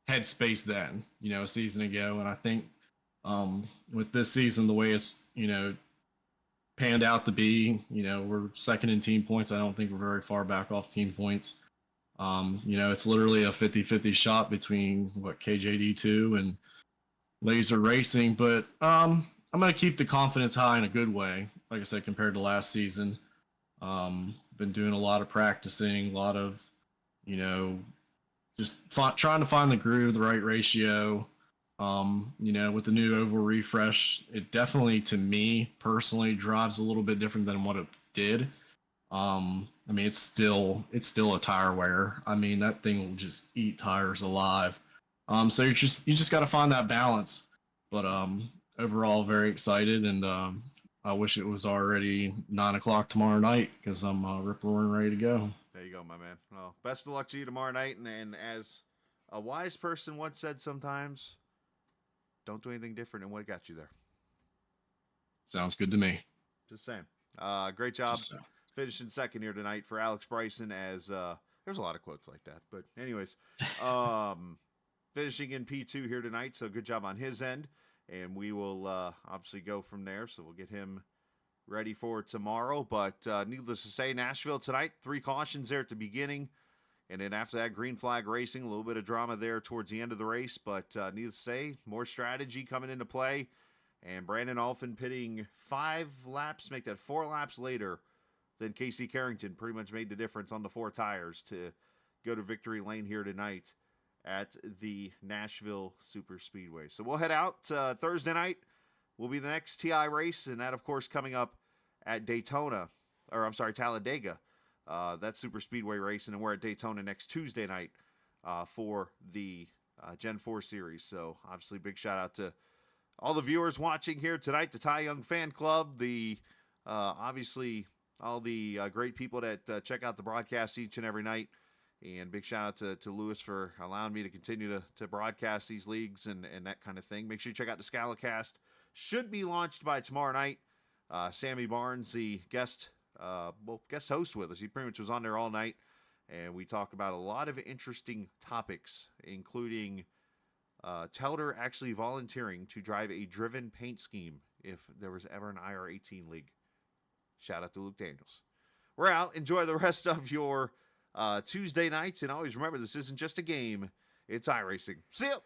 headspace then, a season ago. And I think with this season, the way it's, panned out to be, we're second in team points. I don't think we're very far back off team points. It's literally a 50-50 shot between KJD2 and Laser Racing, but I'm going to keep the confidence high in a good way. Like I said, compared to last season, been doing a lot of practicing, a lot of, just trying to find the groove, the right ratio. With the new oval refresh, it definitely, to me personally, drives a little bit different than what it did. I mean, it's still a tire wear. I mean, that thing will just eat tires alive. So you just got to find that balance. But overall, very excited, and I wish it was already 9:00 tomorrow night, because I'm rip roaring ready to go. There you go, my man. Well, best of luck to you tomorrow night. And as a wise person once said, sometimes don't do anything different than what got you there. Sounds good to me. Just saying. Great job finishing second here tonight for Alex Bryson, as there's a lot of quotes like that. But anyways, finishing in P2 here tonight, so good job on his end. And we will obviously go from there, so we'll get him ready for tomorrow. But needless to say, Nashville tonight, 3 cautions there at the beginning. And then after that, green flag racing, a little bit of drama there towards the end of the race. But needless to say, more strategy coming into play. And Brandon Alfin pitting 5 laps, make that 4 laps later than Casey Carrington. Pretty much made the difference on the 4 tires to go to victory lane here tonight at the Nashville SuperSpeedway. So we'll head out Thursday night. will be the next TI race, and that, of course, coming up at Talladega. That's Super Speedway racing, and we're at Daytona next Tuesday night for the Gen 4 series. So, obviously, big shout out to all the viewers watching here tonight, the Ty Young Fan Club, the obviously all the great people that check out the broadcast each and every night. And big shout out to Lewis for allowing me to continue to broadcast these leagues and that kind of thing. Make sure you check out the Scalacast. Should be launched by tomorrow night. Sammy Barnes, the guest host with us. He pretty much was on there all night. And we talk about a lot of interesting topics, including Telder actually volunteering to drive a driven paint scheme if there was ever an IR-18 league. Shout out to Luke Daniels. We're out. Enjoy the rest of your Tuesday nights. And always remember, this isn't just a game. It's iRacing. See ya.